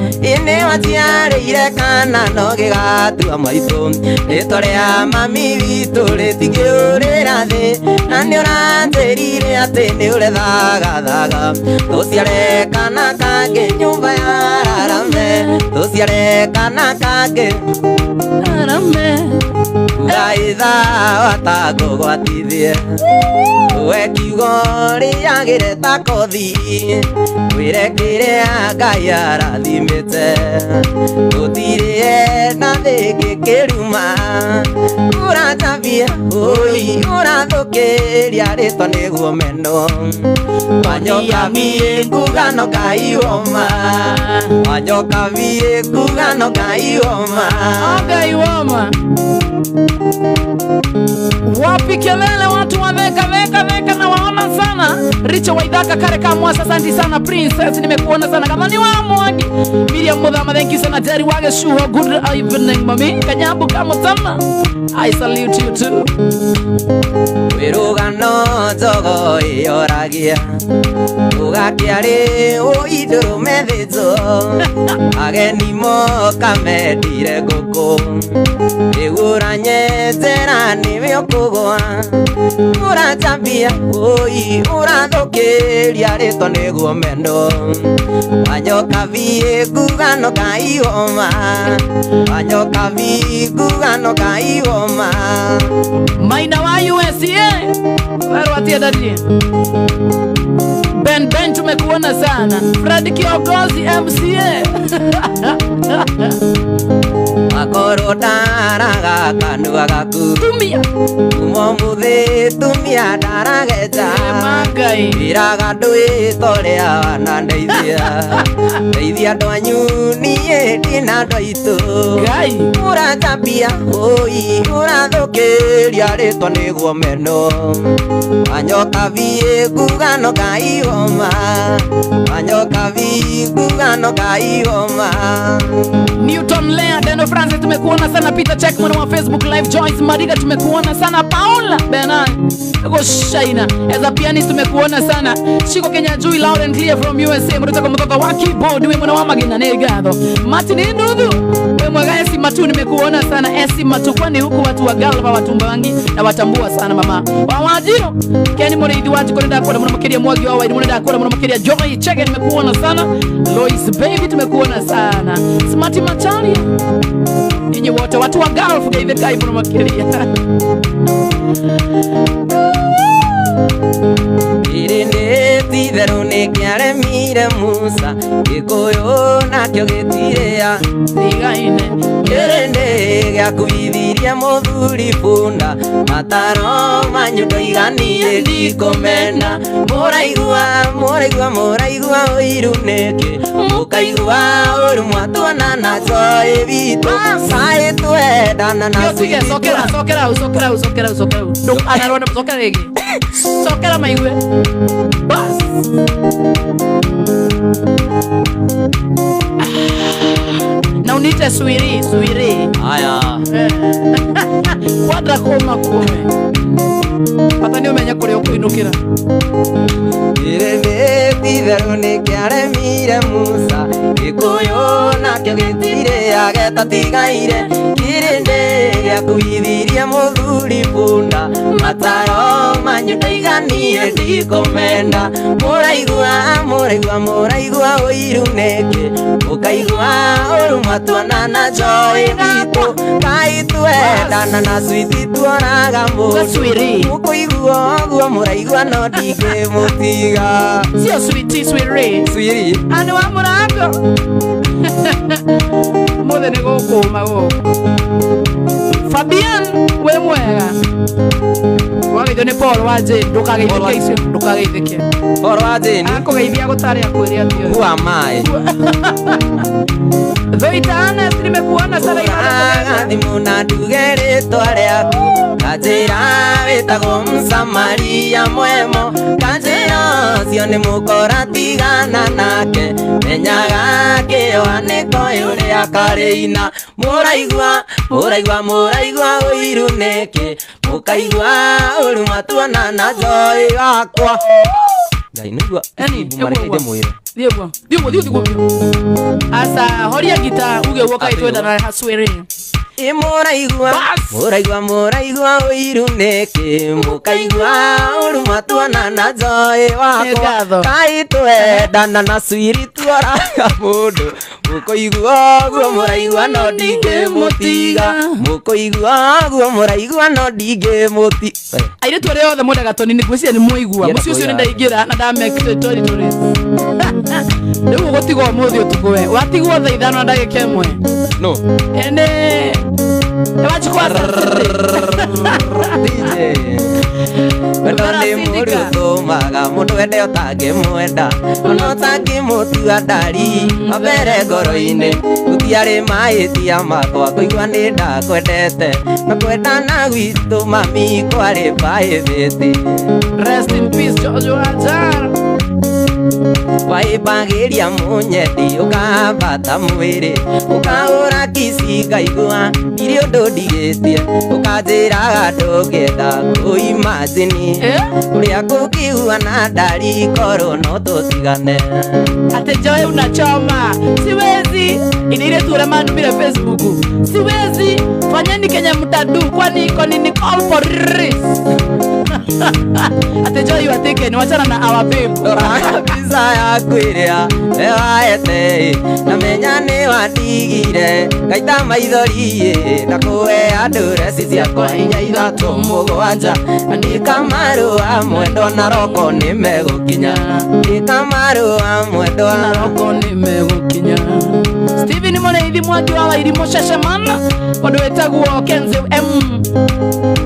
nĩ watiarĩire kana no gĩgatua maitũ rĩtwa rĩa mami witũ rĩtingĩũrĩra thĩ na nĩ ũranjĩrire atĩ nĩ ũrethagathaga tũciare kana kangĩ nyũmba ya Rarame tũciare kana kangĩ Rarame ngaitha watangũgwatithie we kiugo rĩagĩre ta kothi wĩre kĩrĩa Ngai arathimĩte gũtirĩ na thĩ ngĩkĩruma ũranjambia ũrathũkĩria rĩtwa nĩguo meno wanyoka biĩ ngugano Ngai woma wanyoka biĩ ngugano Ngai woma Ngai woma. Wapi kelele watu wa veka na waona sana. Richo Waidaka Kare Kamwasa, asante sana Princess, nimekuona sana kama ni wa Mwangi. Miriam Mudhama, thank you sana. Jerry Wage Shuho, good evening mami. Kanyabu kama tama, I salute you too. Wirugano zogo yoragia ugakiari uiduru medhizo ageni mo kamedire koko iguranye zera niwe okugwa urachambia oi urathokiria rito niguo mendo anyoka vie gugano kaioma anyoka vie gugano kaioma Maina wa USA waro atia dadi Ben tumekuona sana Fred Kiongozi MCA Makoro daraga kanua gaku Tumia Umomuthe tumia darageja Magai Iraga dui torea na ndeithia Ndeithia dwanyu niye dina dwaitu Gai Urachambia oi urathokiria rito niguo meno Anyoka vie gugano kaioma Anyoka vie gugano kaioma Newton Lea Deno Francis tumekuona sana Peter Checkman wa Facebook Live Joyce Mariga tumekuona sana Paula Bernard Ego Shaina as a pianist tumekuona sana Shiko Kenya Jui loud and clear from USA Murutaka mtoka wa keyboard we mwana wa magina negado Martin Ndudu we mwaga Esi Matu nimekuona sana Esi Matu kwani huku watu wa Galva watumba wangi na watambua sana mama wa wajiro Kenny Moreidi watu kwa ndako mwana makeria mwagi wa waidi mwana kwa mwana makeria Joy Chege nimekuona sana Lois Baby tumekuona sana Smarty Macharia Ninyi wote watu wa Gulf gaive kai mwana makeria Irinde titheru nikiare mire Musa Gikuyu nakyo gitirea Tigaine Irinde giakuithirie muthuri bunda Mataro manyu ndoiganie ndikumena Muraigua uiru niki Mukaigua uru mwatuana na joy vitu Sai tuendana na Sige sokera Duk anarona sokera egi Sokera maigue Bas Na unite suiri Aya Quadra koma kume Pata ni umenya kuri okuinukira Irinde titheru nikiare mire Musa Gikuyu nakyo gitire agetatigaire Irinde giakuithirie muthuri bunda Mataro manyu ndoiganie ndikumenda Muraigua uiru niki Mukaigua uru mwatuana na joy vitu Kai tuendana na switi tuonaga Swiri Mukuigua oguo muraigua no ndingimutiga Sio swiri Swiri Anu wa murango Mothe ni gukuma Fabian we mwega Wagithio ni Paul waje ndukageithike icio ndukageithike Paul waje ni akugeithia gutari akwiria thio Who am I? Thoitana nimekuona sana Ina thimu na ndugere twariaku Kanjira witagwo Msamaria mwemo Kanjira cio ni mukora tigana nake Menyaga kiwaniko yuria karina Muraigua uiru niki Mukaigua uru mwatuana na joy wakwa Ngai nigua bumarekete mwire Diego Asa horia gita uge woka itwenda na haswere Muraigua uiru niki Mukaigua uru mwatuana na joy wakwa Kai tuendana na swiri tuoraga mundu Mukoigua guo muraigua no ndingimutiga Mukoigua guo muraigua no ndingimutiga Aire twere othe mundu gatoni ni gwiciria ni muigua mucio ucio ni ndaigira na ndamekite tori Riu gutigwo muthi utukwe watigwo tha ithano na ndagika imwe No ene Wachukua DJ nĩ mũri ũtũmaga mũndũ ende ũtangĩmwenda ona ũtangĩmũtua ndari wambere ngoro-inĩ gũtiarĩ mahĩtia makwa kũigua nĩ ndakwendete na kwendana gwitũ mami kwarĩ private. Rest in peace Joshua Ajara. Waĩmbagĩria mũnyendi ũkambata mwĩrĩ ũkahũra kisi ngaigua irĩ ũndũ ndigĩtie ũkanjĩraga ndũngĩenda kũimagine ũrĩa kũngiuana ndari korwo no tũtigane. Ate Joy unachoma. Siwezi. Ile ture manumire Facebook. Siwezi. Fanyeni Kenya mtadu kwani iko ni call for release. Ate Joy watekeni wachana na our people. Kabisa ya kwiria ewaete na menya nĩ wandigire ngaita maithori na kũhe andũ reci ciakwa inya ithatũ mũgwanja andĩka marũa mwendwa na roko nĩ megũkinya andĩka marũa mwendwa na roko nĩ megũkinya. Steven Mũrĩithi Mwangi wa Wairimũ Shashamana ũndũ wĩtagwo Kenze M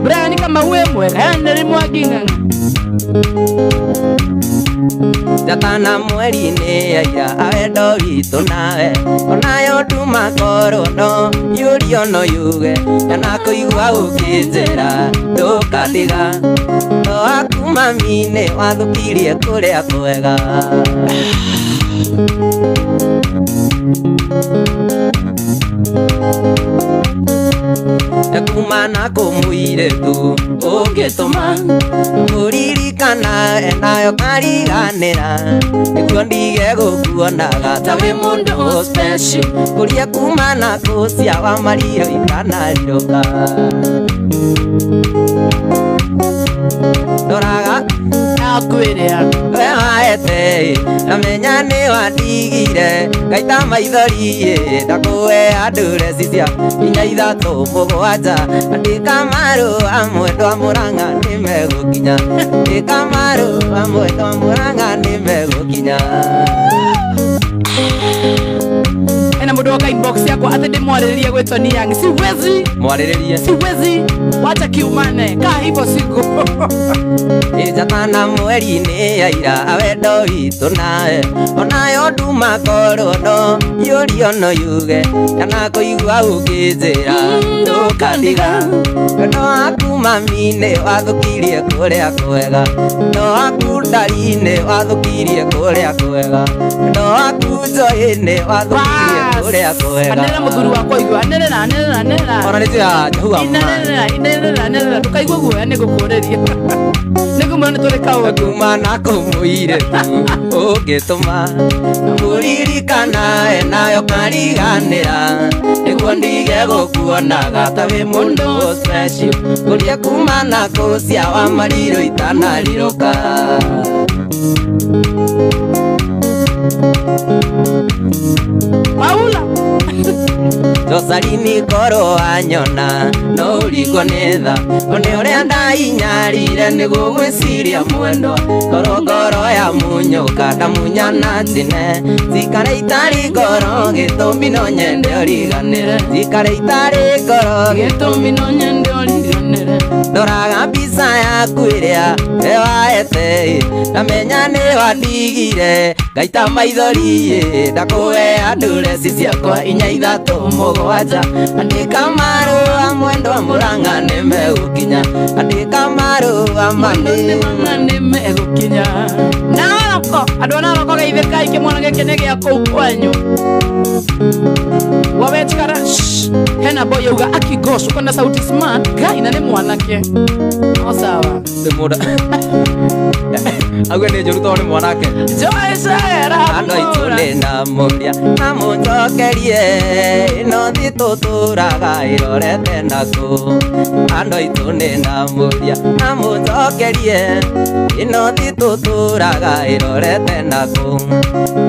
Brian kama we mwega nĩ Mwangi ng'ang'a Jatana mweri-inĩ yaira awendo witũ nawe onayo nduma korwo no yũrio no yuge na kũigua ũkĩnjĩra ndũkatiga no waku mami nĩ wathũkirie kũrĩa kwega. Kuma na kũmũirĩtu ũngĩtũma mũririkana nayo kariganĩra nĩguo ndige gũkuonaga ta wĩ mũndũ special kũria kuma na kũcia wa marirũ itanarirũka. Ndoraga akwĩrĩa we waete na menya nĩ wandigire ngaita maithori ndakũhe andũ reci cia inya ithatũ mũgwanja andĩka marũa mwendwa Mũrang'a nĩ megũkinya andĩka marũa mwendwa Mũrang'a nĩ megũkinya. ena mũndũ woka inbox yakwa atĩ ndĩmwarĩrĩrie gwĩtwo ni Young. Siwezi mwarĩrĩrie siwezi wacha kiumane kaa hivyo siku Jatana mweri-inĩ yaira awendo witũ nawe onayo nduma korwo no yũrio no yuge na kũigua ũkĩnjĩra ndũkatiga wendo waku mami nĩ wathũkirie kũrĩa kwega wendo waku ndari nĩ wathũkirie kũrĩa kwega wendo waku Joy nĩ wathũkirie kũrĩa kwega. anĩrĩra mũthuri wakwa igua anĩrĩra ona nĩ njĩra njahuga anĩrĩra ndũkaigua guoya nĩ gũkũrĩria nĩgũmũra nĩ tũrĩ kaũndũ kuma na kũmũirĩtu ũngĩtũma mũririkana nayo kariganĩra nĩguo ndige gũkuonaga ta wĩ mũndũ special kũria kuma na kũcia wa marirũ itanarirũka. Paula Josarini korwo wanyona no ũringwo nĩ tha one ũrĩa ndainyarire nĩguo gwĩciria mwendwa korwo ngoro ya munyũka ndamunya na njine cikare itarĩ ngoro gĩtũmi no nyende ũriganĩre cikare itarĩ ngoro gĩtũmi no nyende ũriganĩre. Ndoraga mbica yaku ĩrĩa waete ndamenya nĩ wandigire ngaita maithori ndakũhe andũ reci ciakwa inya ithatũ mũgwanja andĩka marũa mwendwa Mũrang'a nĩ megũkinya andĩka marũa mami nĩ megũkinya. Naroko andũ a Naroko geithĩkai kĩmwana gĩkĩ nĩ gĩa kũu kwanyu wawetikara hena boy yauga akigosh uko na sauti smart guy na nĩ mwanake o sawa nĩ mũnda agwe nĩ njũru tondũ nĩ mwanake Joy Sera andũ aitũ nĩ ndamũria na mũnjokerie ĩno thĩ tũtũraga ĩrorete nakũ andũ aitũ nĩ ndamũria na mũnjokerie ĩno thĩ tũtũraga ĩrorete nakũ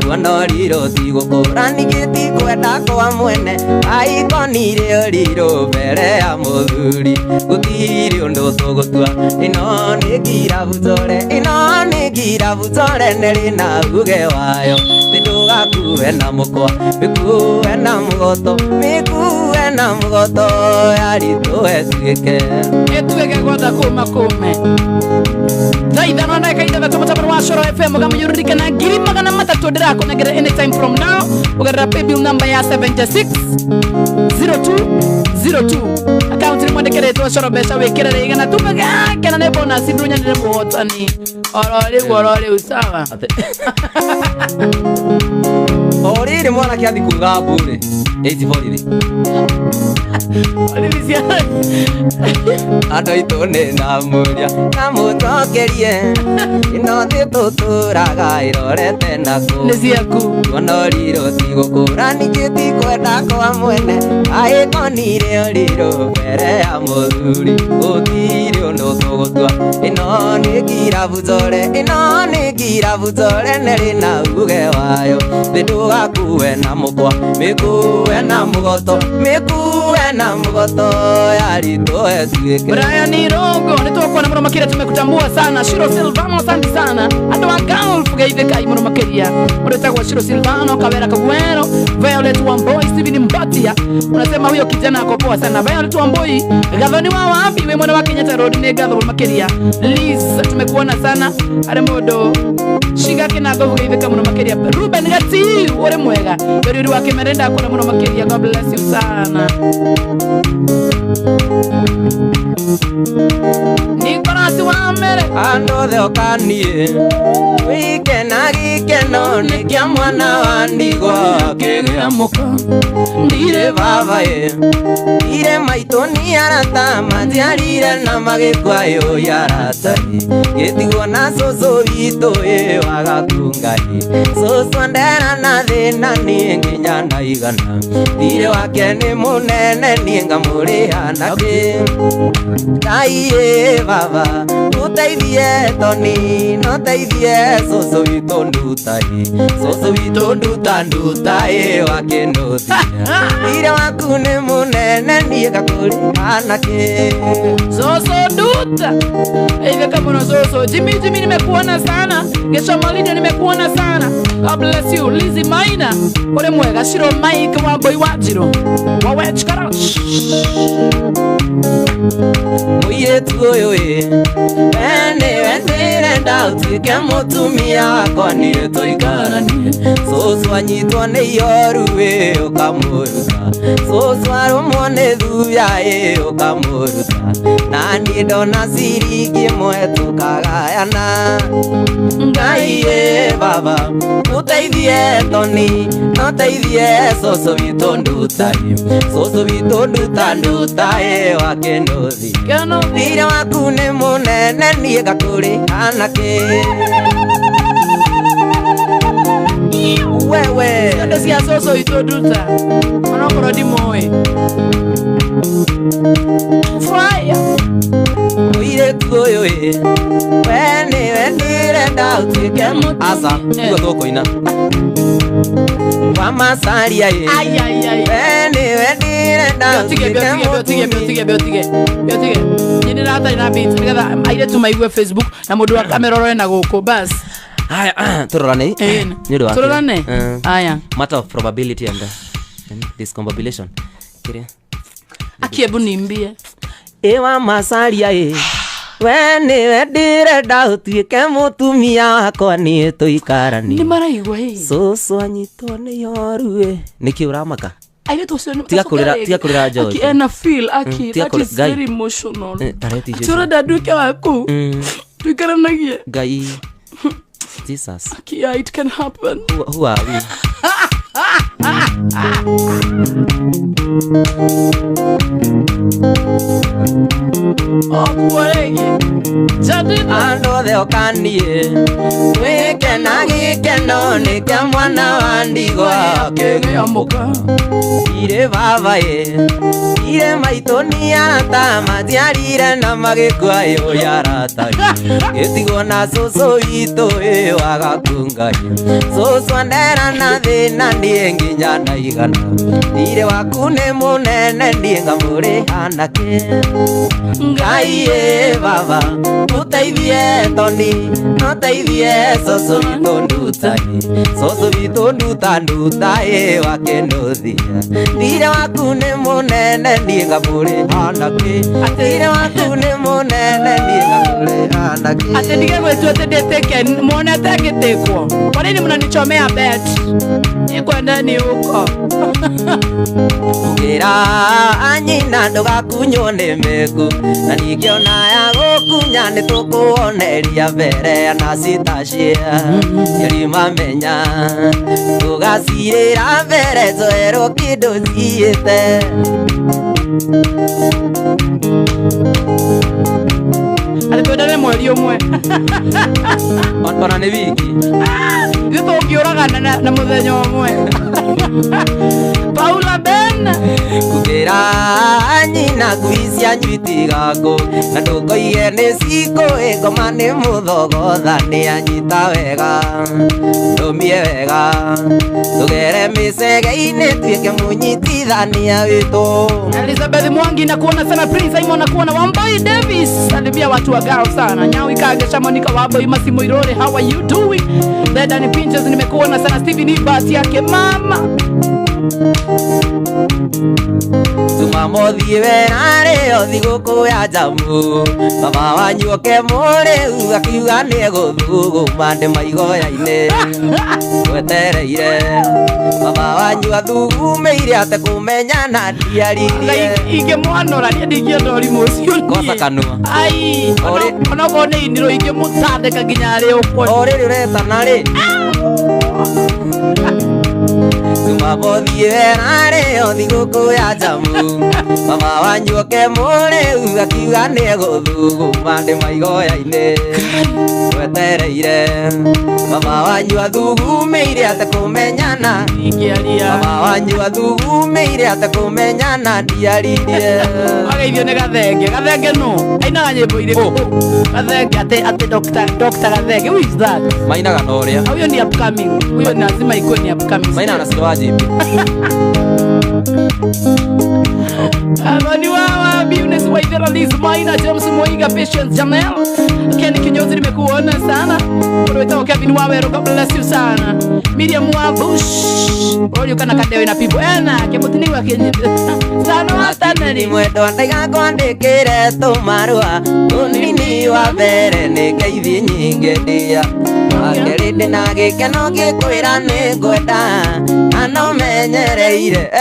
kuona ũrirũ ti gũkũrani gĩtikwenda kwa mwene aikonire ũrirũ mbere ya mũthuri gũtirĩ ũndũ tũgũtua ĩno nĩ ngirabucore ĩno nĩ ngirabucore nĩrĩ na uge wayo ndũgakue na mũkwa mĩkue na mũgoto mĩkue na mugoto yari tuwetwike etuweke gwata kume zaidano na kaida da tomata wa Shoro FM gamuyurika na giri magana matatu dirako na get anytime from now ugarra pay bill number ya 760202 account ni mwende kere to Shoro Besa wekera rega na tumaga kana ne bonus dunya ne botani orore usawa orire mwana kiathi kunga bure 840 Alivisia ando itone na muria na mutokerie inothi tuturaga irorete naku nesiaku onoriro tigukura nikiti kwenda kwa mwene aikonire oriro mbere ya muthuri utire undu tugutwa ino ni kirabu zore neri na uge wayo ndugakue na mukwa mikuwe na mugoto yari tuwetwike Brian Irogo nitokona muno makira tumekutambua sana Shiro Silvano asante sana ando wa golf gaitheka muno makiria unataka Shiro Silvano Kavera Kagwero Violet Wamboi Steven Mbatia unasema huyo kijana ako poa sana Violet Wamboi gavana wa wapi wewe mwana wa Kenyatta Road ni gavana makiria Liz tumekuona sana aremodo shiga kina govu gaitheka muno makiria Ruben Gati ore mwega yori wake merenda kuna muno makiria God bless you sana Nikolasi wa mere ando the okanie wike na gikeno ni kia mwana wa ndigwa kegeamuka ndire baba ire maitoni arata majiarire na magikwayo yarata getigo na soso wito wagakungai soso ndera na thina ni nginya na igana ndire wake ni munene ni ngamuri anake Daiye baba uteithie toni no teithie soso wito ndutai wake nduthi ire waku ni munene ni ngakuri anake soso duta hivi kama na soso Jimmy nimekuona sana Gesho Malidio nimekuona sana God bless you Lizzy Maina ore mwega Shiro Mike wa boy wajiro wawe chikara muiretu uyu ene wendire ndautuike mutumia wakwa nire tuikaranie soso anyitwo ni iyoru ukamuruta soso arumwo ni thuya ukamuruta nani ndona ciringi imwe tukagayana Ngai baba uteithie toni no teithie soso wito ndutai wake nduthi ndire waku ni munene nie ngakuri anake wewe Ndio sia soso wito nduta Onokoro di moe Fire muiretu uyu wene wendire ndautuike asa ugo tukuina wa masaria ay wene wendire ndautuike biotige Nini rata ina beat Nigatha aire tumaigue Facebook Na mundu wa kameroro na guku bas Haya turorane Turorane Haya matter of probability and discombobulation Kiria Akiebu nimbie Ewa masaria wene wendire ndautuike mutumia wakwa ni tuikaranie Ni maraigwa soso anyitwo ni yoru niki uramaka Aire tosio tiga kurira George Aki ena feel that is very emotional tareti Jesus Tura daduke waku tuikaranagie Gai Jesus Aki yeah it can happen who are we Okwarege Jadina ando the okanie wike na gikeno ni kia mwana wa ndigwa kegeamuka ire baba ire maitoni arata majiarire na magikwayo yarata getigo na soso wito wagakungai soso ndera na thina ni nginya na igana ire waku ni munene ni ngamuri anake Ngai Ngai baba utaithie Tony no taithie Soso witũ nduta wakenuthia ndire waku nĩ mũnene niĩ ngamũrĩ anake ndire waku nĩ mũnene niĩ ngamũrĩ anake ati ndige gwetu ati ndĩtĩke muonete ngĩtĩkwo kwa nini mnanichomea bet ikwenda ni uko Gira anyina ndũgakunywo nĩ mĩku na ningĩ ona ya gũkunya nĩ tũkuoneria mbere na citacia Yerima menya tũgacirĩra mbere njoerwo kĩndũ ciĩte ati twendane mweri ũmwe ona nĩ wiki ithu tũngĩũragana na mũthenya ũmwe Paula Ben Kugira nyina ngui cianyu itigakũ na ndũkoige nĩ cikũĩ ngoma nĩ mũthogotha nĩ anyita wega ndũmie wega tũgere mĩcege-inĩ tuĩke mũnyitithania witũ Elizabeth Mwangi na kuona sana Prince Simon na kuona Wamboi Davis salimia watu wa gao sana Nyawi Kagesha Monica Wamboi Masimo Irore how are you doing Dada ni Pinches nimekuona sana Steven Ibas yake mama Tumamothie werarĩ o thigũkũ ya Jamu Mama wanyu oke mũrĩu akiuga nĩ gũthuguma ndĩ maigoya-inĩ Gwetereire Mama wanyu athugumĩire ate kũmenyana ndiaririe ingĩmwanora niĩ ndingĩenda ũrimũ ũcio Kosa kanua ai onokorwo nĩ iniro ingĩmũtandĩka nginya arĩ ũkwe O rĩrĩ ũretana rĩ Tumamothie werarĩ o thigũkũ ya Jamu Mama wanyu oke mũrĩu akiuga nĩ gũthuguma ndĩ maigoya-inĩ Gwetereire Mama wanyu athugumĩire ate kũmenyana Mama wanyu athugumĩire ate kũmenyana ndiaririe Ageithio nĩ Gathenge Gathenge no ainaga nyĩmbo irĩkũ Gathenge ati Dr. Gathenge who is that Mainaga na ũrĩa huyo ni upcoming huyo lazima ikuwe ni upcoming Maina na Silva Jibi Amani wawa Biunes Waithera Liz Maina James Moiga Patience Jamel Kenny Kinyozi nimekuona sana Uruweta Kevin Wawero God bless you sana Miriam Wabush Royo kana kadewe na pipo ena Kemutini wa kenye Sana watanani Mwendo ndaiga kwandĩkĩre tũmarũa Ũnini wa mbere nĩ ngeithi nyingĩ ndia Wakerĩ ndĩna gĩkeno gĩkwĩra nĩ ngwenda Ano menyereire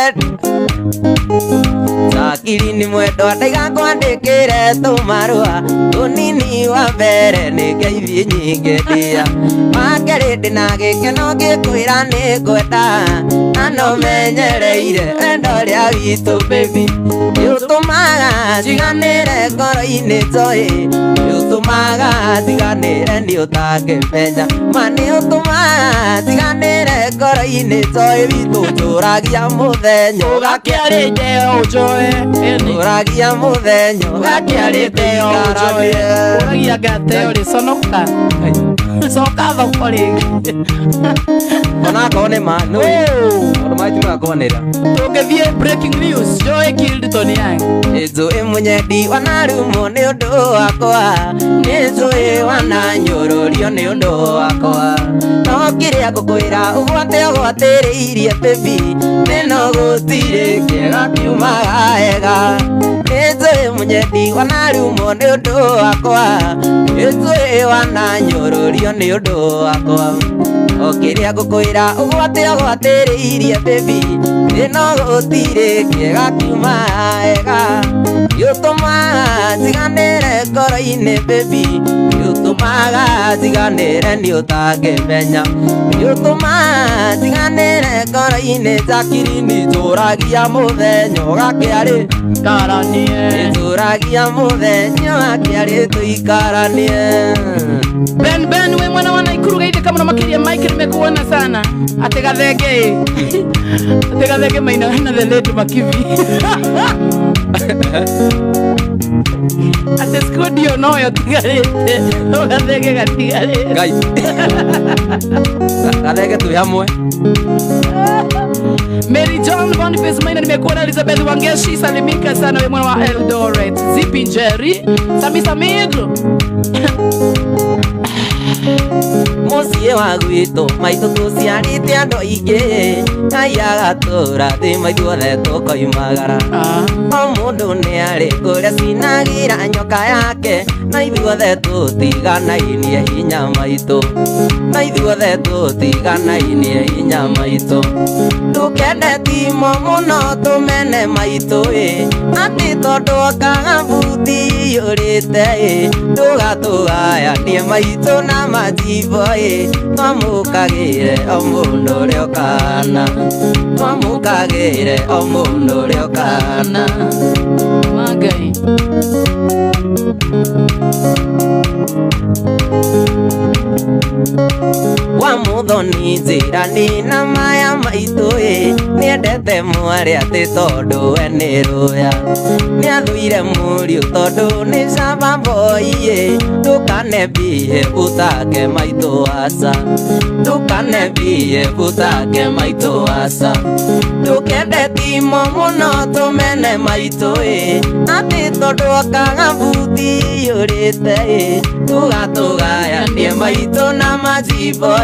Sakiri ni mwendo ndaiga kwandĩkĩre tũmarũa Ũnini wa mbere nĩ ngeithi nyingĩ ndia Wakerĩ ndĩna gĩkeno gĩkwĩra nĩ ngwenda Ano menyereire wendo rĩa witũ baby Yũtũmaga njiganĩre ngoro-inĩ njoĩ Yũtũmaga njiganĩre nĩ ũtangĩmenya Ma nĩũtũmaga njiganĩre ngoro-inĩ njoĩ Witũ njũragia mũthenya Ũgakĩarĩte ũnjoe Ũragia mũthenya Ũgakĩarĩte ũnjoe Ũragia ngate ũrĩconoka Coka thoko rĩngĩ Onakorwo nĩ manũ Maũndũ maitũ magakonera Tũngĩthiĩ breaking news Joy killed Tony Young Nĩnjũĩ mũnyendi wanarumwo nĩ ũndũ wakwa Nĩnjũĩ wananyũrũrio nĩ ũndũ wakwa No kĩrĩa ngũkwĩra ũgwatĩrĩirie baby Nĩno gũtirĩ kĩega kiumaga wega Nĩnjũĩ mũnyendi wanarumwo nĩ ũndũ wakwa Nĩnjũĩ wananyũrũrio nĩ ũndũ wakwa O kĩrĩa ngũkwĩra ũgwatĩrĩirie baby Nĩno gũtirĩ kĩega kiumaga wega Yũtũmaga njiganĩre ngoro-inĩ baby Yũtũmaga njiganĩre nĩ ũtangĩmenya Yũtũmaga njiganĩre ngoro-inĩ Njakiri nĩ njũragia mũthenya ũgakĩarĩ Karanie Njũragia mũthenya ũgakĩarĩ tũikaranie Ben we mwana wana Ikuru gaithe kama na makiria Mike nimekuona sana Ate Gathenge Ate Gathenge maina na the late Makivi ate studio no yo tigarite ugathege gatigarite Ngai gathege tu hamwe. Mary John Boniface Maina, nimekuona Elizabeth Wangeshi, salimika sana wewe mwana wa Eldoret. Zipi Njeri, Samisa Midro. Musie wa gwitũ maitũ tũciarĩte andũ aingĩ, Ngai agatũrathima maithuothe tũkoimagara. O mũndũ nĩ arĩ kũrĩa cinagĩra nyoka yake, na ithuothe tũtiganainie hinya maitũ, na ithuothe tũtiganainie hinya maitũ. Ndũkende timo mũno tũmene maitũ atĩ tondũ okaga buti yũrĩte ndũgatũgayanie maitũ na majibo twamũkagĩre o mũndũ ũrĩa ũkana, twamũkagĩre o mũndũ ũrĩa ũkana. Magai wa mũthoni njĩrani na maya maitũ nĩendete mwarĩ atĩ tondũ we nĩ rũya, nĩathũire mũriũ tondũ nĩ camba boy ndũkanembie ũtake maitũ aca, ndũkanembie ũtake maitũ aca. Ndũkende timo mũno tũmene maitũ atĩ tondũ okaga buti yũrĩte tũgatũgayanie maitũ na majibo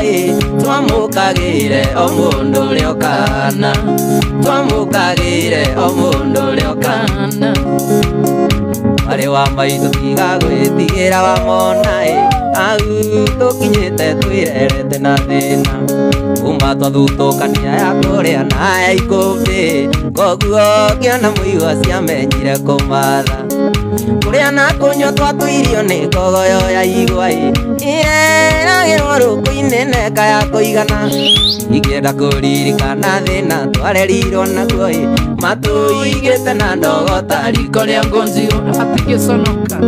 twamũkagĩre o mũndũ ũrĩa ũkana, twamũkagĩre o mũndũ ũrĩa ũkana. Arĩ wa maitũ tiga gwĩtigĩra wamona au tũkinyĩte twĩrerete na thĩna, kuma twathutũkania ya kũrĩa na ya ikũmbĩ, koguo ngĩona mũigua ciamenyire kũmatha, kũrĩa na kũnyua twatũirio nĩ kogoyo ya igwa ĩreragĩrwo rũkũ-inĩ neka ya kũigana. Ingĩenda kũririkana thĩna twarerirwo naguo matũigĩte na ndogo ta riko rĩa ngũnjiũ apigĩconoka.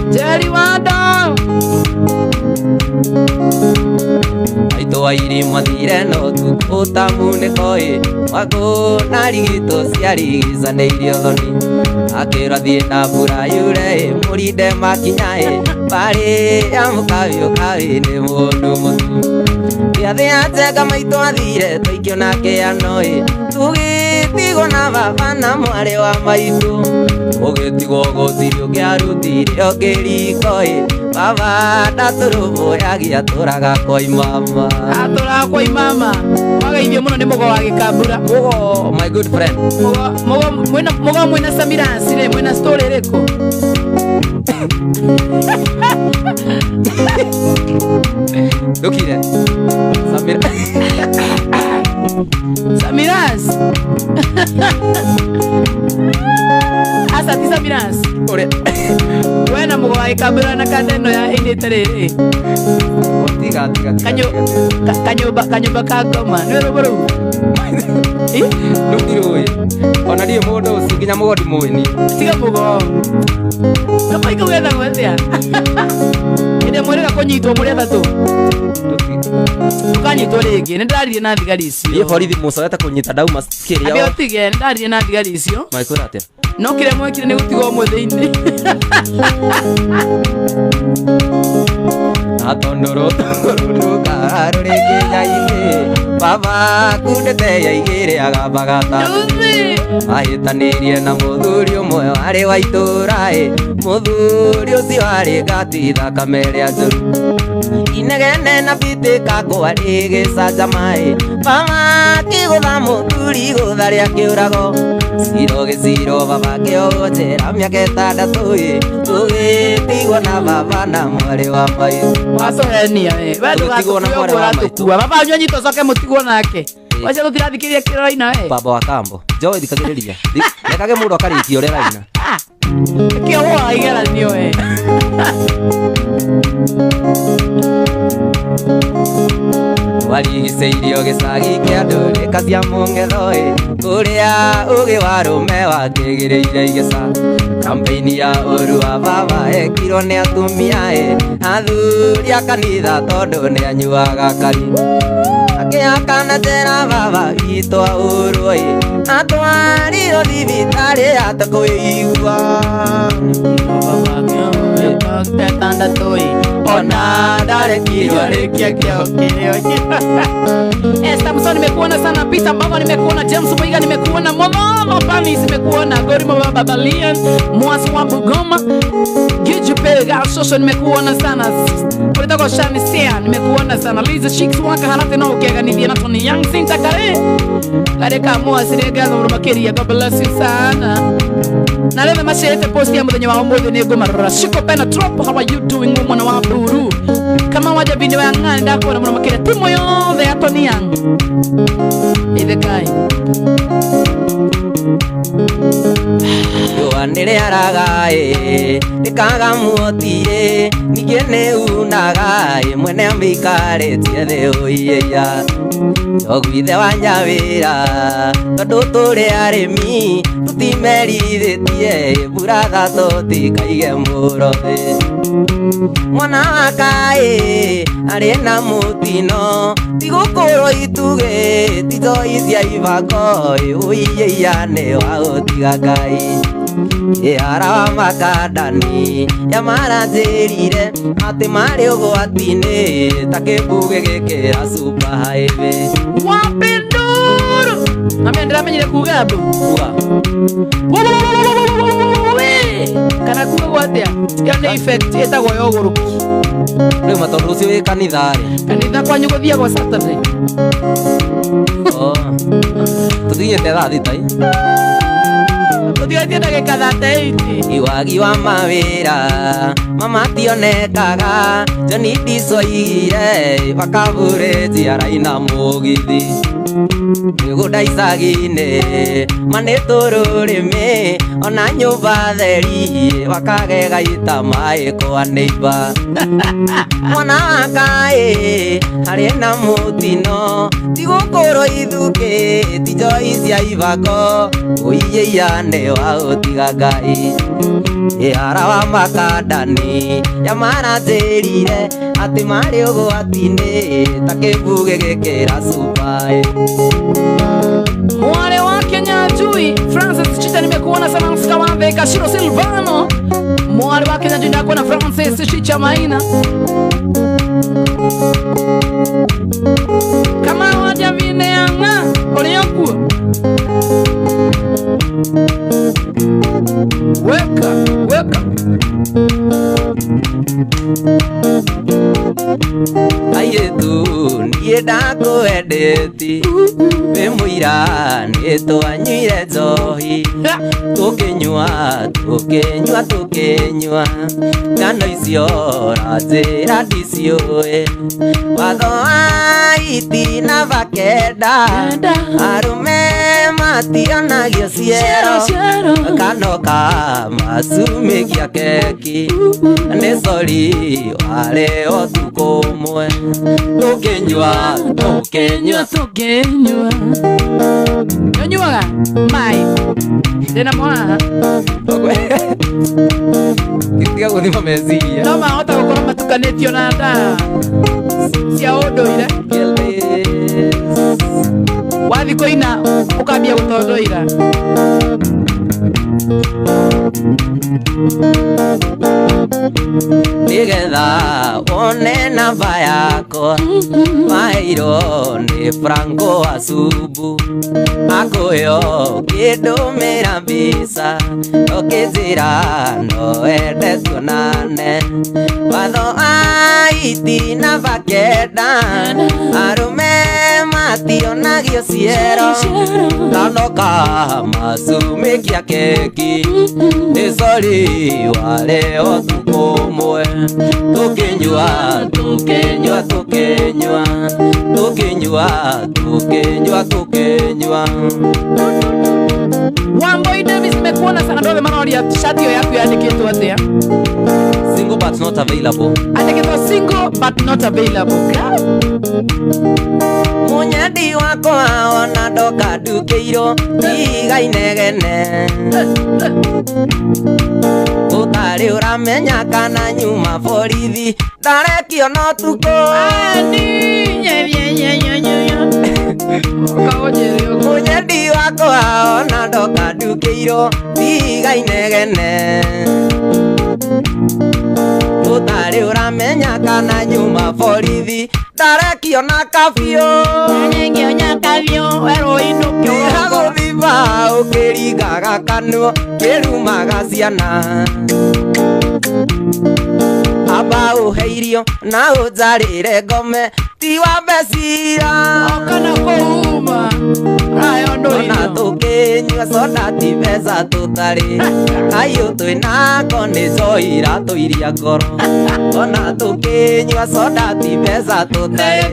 Njeri Wando aitũ wa irima thire no tu ũtamunĩko wakũ na rigitũ ciarigicanĩirio thoni, akĩra thiĩ na mbura yure mũrinde makinya barĩ ya mũkabi ũkabi nĩ mũndũ mũtu. Gĩathĩ ya Njenga maitũ athire twaikio na kĩano tũgĩtigwo na baba na mwarĩ wa maitũ, ũgĩtigwo gũtirĩ ũngĩarutire ũngĩriko baba ndatũrũmbũyagia tũraga kwa imama, atũraga kwa imama. Wagaithio mũno nĩ mũgo wa Gĩkambura. Mũgo my good friend, mũgo mwĩna Samirasi rĩ, mwĩna story ĩrĩkũ? ndũkire Samirasi asa ti Samirasi ũrĩa wena mũgo wa Gĩkambura na kandeno ya ĩinĩte rĩrĩ kanyũmba ka ngoma nĩ rũmũ rũu ndũkirũĩ ona ndiĩ mũndũ ũcio nginya mũgo ndimũĩ tiga mũgo kapaika wetha gwethia ĩrĩa mwĩrĩga kũnyitwo mũrĩ atatũ tukanyitwo rĩngĩ. Nĩ ndaririe na thigari icio, niĩ borithi mũcowete kũnyita ndauma kĩrĩa abĩ ũtige. Nĩ ndaririe na thigari icio makwĩra atĩa no kĩrĩa mwekire nĩ gũtigwo ũmwe thĩinĩ atondoro rũruka rũrĩ kĩnya-inĩ baba kundĩte ya igĩrĩ agambagata ahĩtanĩirie na mũthuri ũmwe warĩ wa itũũra mũthuri ũcio arĩ ngati thakame rĩa njũru inegene na bitĩka kwarĩ gĩcanjama baba kĩgũtha mũthuri igũtha rĩa kĩũrago ciro gĩciro baba kĩogo njera mĩaka ĩtandatũ tũgĩtigwo na baba na mwarĩ wa maitũ. Watũhenia we baba wanyu anyitwo coke mũtigwo nake wacio tũtirathikĩria kĩrora-ina we baba wa kambo njoĩ thikagĩrĩria rekage mũndũ akarĩkia ũrĩa raina kĩo wa igeranio we warigicĩirio gĩcagi kĩa ndũrĩka cia mũng'etho kũrĩa ũgĩ wa rũme wakĩgĩrĩire igĩca. Kampeni ya ũru wa baba ekirwo nĩ atumia athuri a kanitha tondũ nĩ anyuaga kari Ngĩakana tena baba witũ aũrũĩ atwarirwo thibitarĩ atakũigua ona ndarekirwo arĩkia kĩo kĩrĩa Esther Musa nimekuona sana, Peter Mbago nimekuona, James Mwiga nimekuona, Momo Panis nimekuona, Gori Baba Balian, Mwasi wa Bugoma, Giju Pega Shosho nimekuona sana, Polita kwa Shani Sia nimekuona sana, Liza Shikes waka harate na ukega nidhi na Tony Young Sinta kare Kareka Mwasi Regaza Mrumakeria, God bless you sana. Na leve mashete posti ya mwenye wa ombodo ni goma Rashiko Pena Trop, how are you doing mwana wa Buru? Kama waja bini wa ngani ndako na mrumakeria Timo yothe ya Tony Young Ithekai Yoanire aragae Nikaga muotire Nigene unagae Mwene amikare tiethe oiyeya Ogwithe wanyawira Tondu turi arimi Tutimerithitie Buratha tutikaige murothi Mwana wakae Ari na mutino Tigũkorwo ituge Titoi cia ibako Uiyeya nĩ wa gũtiga Ngai Ara wa makandani Ya maranjĩrire Atĩ marĩ ũgwati-inĩ Ta kĩmbuge gĩkĩra super highway Wapinduru Nami ndiramenyire kuga andu Kana kuga gwatia Iyo nĩ effect ĩtagwo ya ũgũrũki Rĩu matondu ũcio wĩ kanitha-rĩ Kanitha kwanyu gũthiagwo kwa Saturday Tũthiĩte thaa thita-ĩ Tũtigatie ndagĩka 38 Iwagi wa mawĩra Mationekaga Johnny Diso igire Bakabure njiara ina mũgithi Mĩgũnda icagi-inĩ Manĩtũ rũrĩmĩ Ona nyũmba theri Bakagega ita maĩ kwa neighbor Mwana wakaĩ Harĩ na mũtino Tigũkorwo ithuke Tijoi cia ibako Uiyeya nĩ wa gũtiga Ngai Ara wa makandani Ya maranjĩrire Atĩ marĩ ũgwati-inĩ Ta kĩmbuge gĩkĩra super Mwale wa Kenya Jui Francis Chita nimekuona sana Nsika Wambe Kashiro Silvano Mwale wa Kenya Jui nakuona Francis Chicha Maina Kama waja vine yanga Ole yanku Weka Ayetu niĩ ndakwendeti Wĩ mũira nĩtwanyuire njohi Tũkĩnyua Ngano icio ranjĩra ndiciũĩ Watho wa itina bakenda Arũme mationagio ciero Kanoka macumĩkia keki Nĩ sori wale ũtukũ ũmwe Tũkĩnyua Nyuaga Mai Ndĩna mwana Tiga gũthima meciria No mahota gũkorwo matukanĩtio na nda cia ũndũire Wathi kũina ũkambia gũtondoira Nigetha wone namba yakwa Mairo nĩ Franco wa Subu Akũyo kĩndũmĩra mbica Ũkĩnjĩra no wende tuonane Watho a itina bakenda Arũme mationagio ciero Kanoka macumĩkia keki Nĩ sori wale ũtukũ ũmwe Tũkĩnyua Wamboi Davis nimekuona sana Ndove manaoria shati yaku yandĩkĩtwo atia single but not available. Ateketwo single but not available. Munyedi wakwa ona ndoka ndukiirwo iga inegene utari uramenya kana nyuma borithi ndarekio no tuko munyedi wakwa ona ndoka ndukiirwo iga inegene utari uramenya kana nyuma borithi ndarekio na kabio guthiba ukirigaga kanua kirumaga ciana aba uheirio na ujarire ngome ti wa becira okana kuuma ayo ndo ona tukinyua soda ti beca tutari ayo twina koni zoira tuiria ngoro ona tukinyua soda ti beca tutari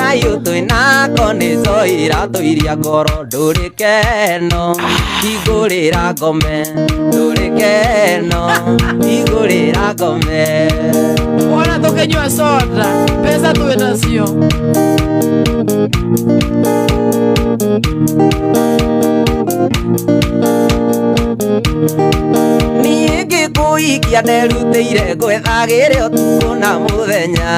ayo twina koni zoira tuiria ngoro nduri keno igurira ngome nduri keno igurira ngome ona tukinyua soda pesa tuwe nacio niĩ ngĩkũikia nderutĩire gwethagĩre ũtukũ na mũthenya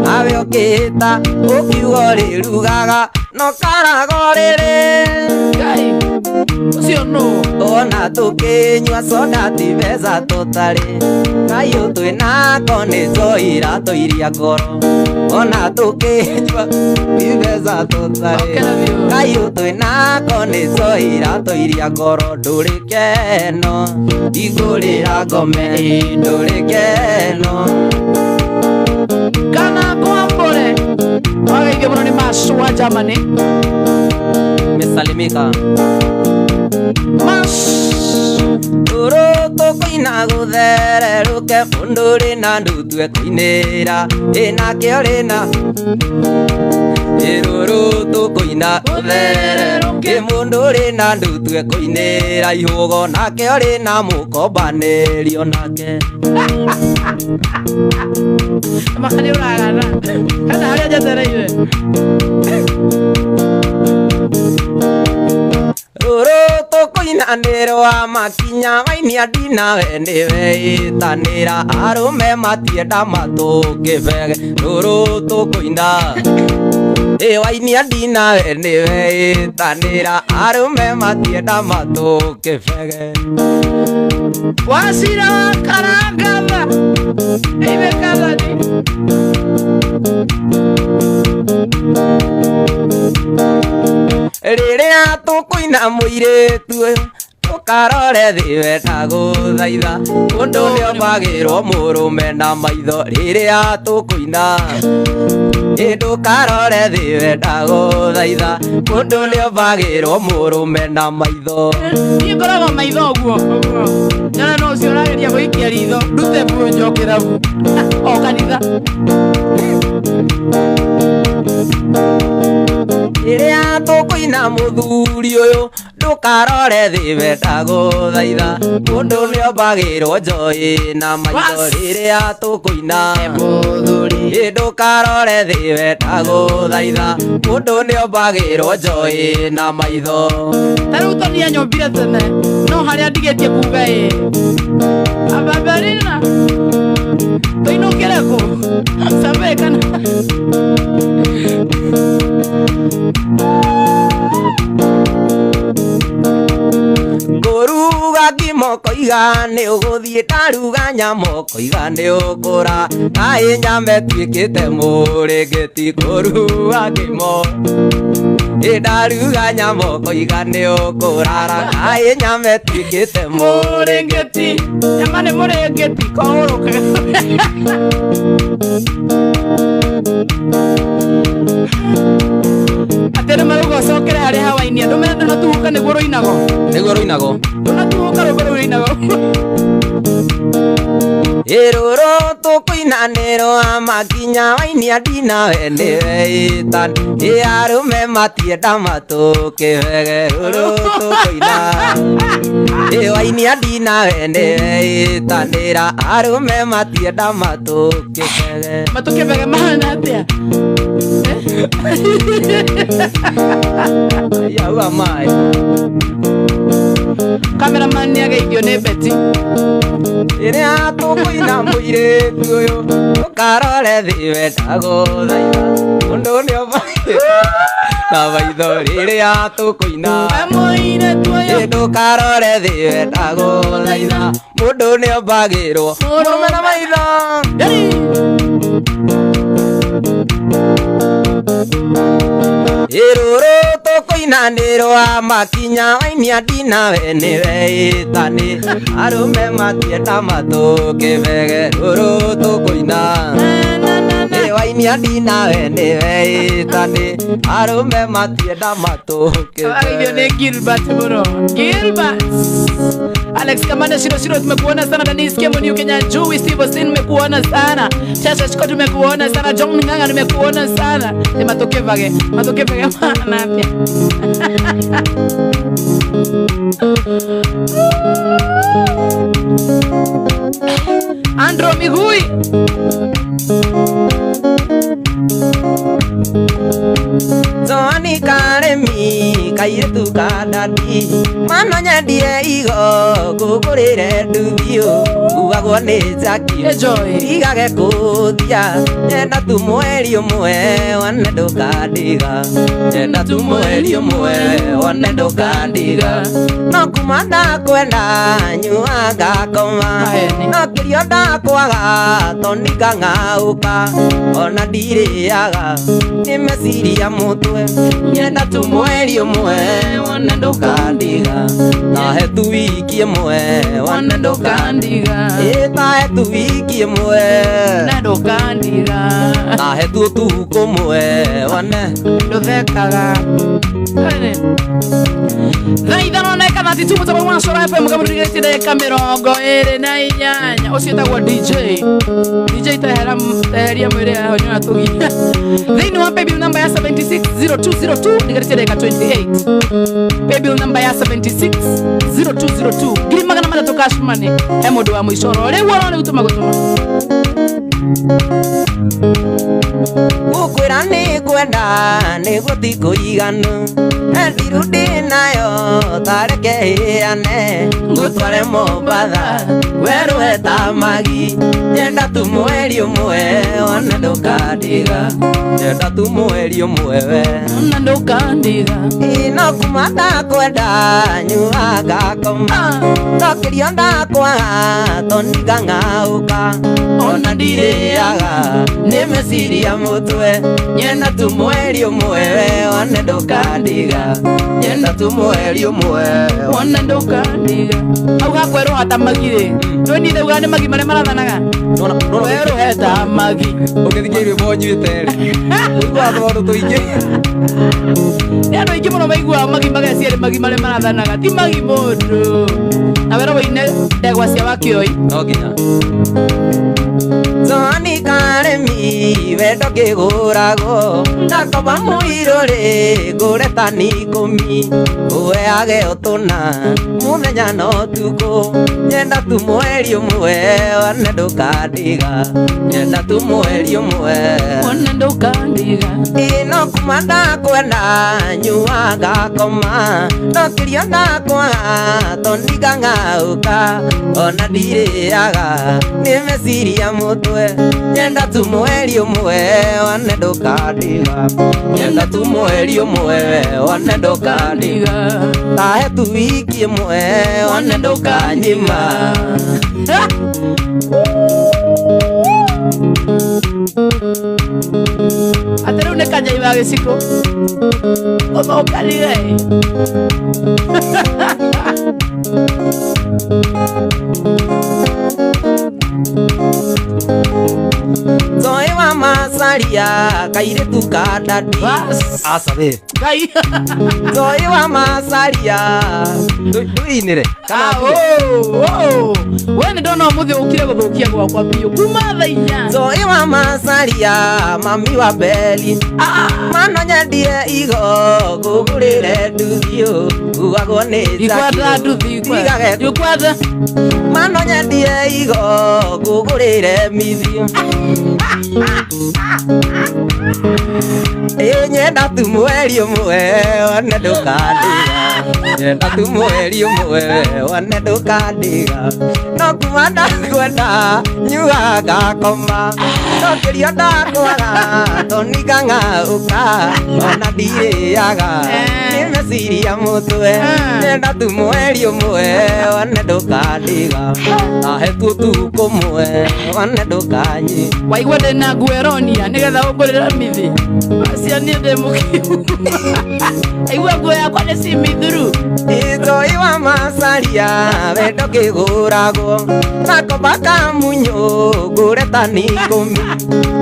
nawe ũkĩhĩta ũkiuga ũrĩrugaga no karago rĩrĩ Ngai ucio no ona tũkĩnyua soda ti beca tũtarĩ kayũ twĩna koni njoira tũiria ngoro ona tũkĩnyua ti beca tũtarĩ kayũ twĩna koni njoira tũiria ngoro ndũrĩ keno igũrĩra ngome ndũrĩ keno kana kwambore wagaithio mũno nĩ Mashua Germany mesalimika Rũrũ tũkũina gũthererũke mũndũ ũrĩ na ndutu ekũinĩra ĩnake ũrĩ na Rũrũ tũkũina gũthererũke mũndũ ũrĩ na ndutu ekũinĩra ihũgo nake ũrĩ na mũkombanĩrio nake makani ũragana kana harĩa njetereire Rũrũ tũkũinanĩrwo makinya wainia ndinawe nĩwe ĩtanĩra arũme matienda matũkĩbege Rũrũ tũkũina wainia ndinawe nĩwe ĩtanĩra arũme matienda matũkĩbege Wasira wa Karangatha Ibe Kathani rĩrĩa tũkũina mũirĩtu ũyũ tũkarore thĩ wenda gũthaitha mũndũ nĩombagĩrwo mũrũme na maitho rĩrĩa tũkũina ndũkarore thĩ wenda gũthaitha mũndũ nĩombagĩrwo mũrũme na maitho niĩ ngoragwo maitho ũguo nyona no ũcio ũrageria gũikia ritho ndute mbuo njokĩra o kanitha rĩrĩa tũkũina mũthuri ũyũ ndũkarore thĩ wenda gũthaitha mũndũ nĩombagĩrwo njoĩ na maitho rĩrĩa tũkũina mũthuri ndũkarore thĩ wenda gũthaitha mũndũ nĩombagĩrwo njoĩ na maitho tarĩu Tony nyombire tene no harĩa ndigĩtie kuga abambarina tũinũkĩre kũ sabe kana ngũruga ngimoko iga nĩ ũgũthiĩ ndaruga nyamoko iga nĩ ũkũra kaĩ nyambe tuĩkĩte mũrĩngĩti ngũruga ngimo ndaruga nyamoko iga nĩ ũkũrara kaĩ nyambe tuĩkĩte mũrĩngĩti nyama nĩ mũrĩngĩti kũhũrũkaga atĩ nĩmarauga ũcokere harĩa hawainia ndũmene ndũnatuhuka nĩguo rũinago ndũnatuhuka rũgo rũinago Rũrũ tũkũinanĩrwo makinya wainia ndinawe nĩwe ĩtani arũme matienda matũkĩbege Rũrũ tũkũina waini adina wene tanira arume matienda matukebege mahana atia yawa mai cameraman ni ageithio ni Betty ire atukuina muire tuyo ukarore thiwe ndaguthaitha undu ni obai na baithori ire atukuina muire tuyo ndukarore thiwe ndaguthaitha mundu ni obagirwo murume na maitho iruru tukuinanirwa makinya waini adina weniwe itani arume matienda matukibege ruru tukuina waini adina weniwe itani arume matienda matukibege ageithio ni Gilbert bro Gilbert Alex Kamanda Shiro tumekuona sana. Dennis Kemo New Kenya Jui Steve Austin tumekuona sana. Chasha Chiko tumekuona sana. John Nganga tumekuona sana. Matokevage mana pia. Andro Migui Zoni karemi kairetu kadadi mano nyandie igo gugurire ndubio uwagwo ni Jackie igage kuthia enda tu mweri umwe wane ndukandiga enda tu mweri umwe wane ndukandiga no kumanda kwenda nyuanga koma no kirio ndakwaga tonika ngauka ona ndiriaga nimesiria mutwe nyenda tu mweri umwe wane ndukandiga nahe tu wiki imwe wane ndukandiga tahe tu wiki imwe na ndukandiga nahe tu tuko mwe wane nduthekaga Zaida no eka nati tumu taba mwana Sora FM kama ndigeti dakika 28 usietagwa DJ taheria mwere honyoa tugi Thini wa paybill number ya 760202 ndigeti dakika 28 paybill number ya 760202 giri magana matatu cash money emodo wa mwishoro lewa wane utuma ukwira ni kwenda ni gutiko iganu ndirudi nayo tareke ane ngutware Mombatha werwe tamagi nyenda tu mweri umwe wana ndukandiga nyenda tu mweri umwe we wana ndukandiga ino kumata kwenda nyuaga koma tokirio ndakwa toniga ngauka ona ndiriaga nimesiria mutwe nyenda tu mweri umwe we wana ndukandiga nyenda tu mweri umwe wana ndukandiga au gakwero hatamagire tweni ndauga ni magi mare marathanaga wero heta magi ukithikirwe bonywite uigwa thoro tuingi ni andu ingi muno maigua magi mageciere magi mare marathanaga ti magi mundu na wero wine ndegwa cia wakioi no nginya Zoni karemi wendo kigurago ndakoba muirore gureta nikumi uwe age otuna muthenya no tuko nyenda tu mweri umwe wane ndukandiga nyenda tu mweri umwe wane ndukandiga ino kumanda kwenda nyuaga koma no kirio ndakwa toniga ngauka ona ndiriaga nimesiria mutwe nyenda tu mweri umwe wane ndukandiga nyenda tu mweri umwe wane ndukandiga tahe tu wiki imwe wane ndukanyima Atere une kanya iba gesiko Omo kalire Zoe wa masaria kaire tu kadadi asabe kai Zoe wa masaria tuinire kana wene ndona muthi ukire guthukia gwakwa biu kuma thainya Zoe wa masaria mami wa beli mano nyendie igo gugurire nduthio ugagwo ni Jackie iga wage Yukwatha mano nyendie igo ngugurire mithio nyenda tu mweri ũmwe one ndũkandiga nyenda tu mweri ũmwe one ndũkandiga no kuma ndakwenda nyuaga ngakoma no kĩrio ndakwaga tonika ng'aũka ona ndirĩaga nĩ meciria mũtwe nyenda tu mweri ũmwe one ndũkandiga nahe tu ũtukũ ũmwe one ndũkanyi waigua ndĩna ngueronia nĩgetha ũngũrĩra mithi acia niĩ ndĩ mũkiu aigua nguo yakwa nĩ cimithuru Itoi wa masaria wendo kĩgũragwo gakomba ka munyo ngũre tani 10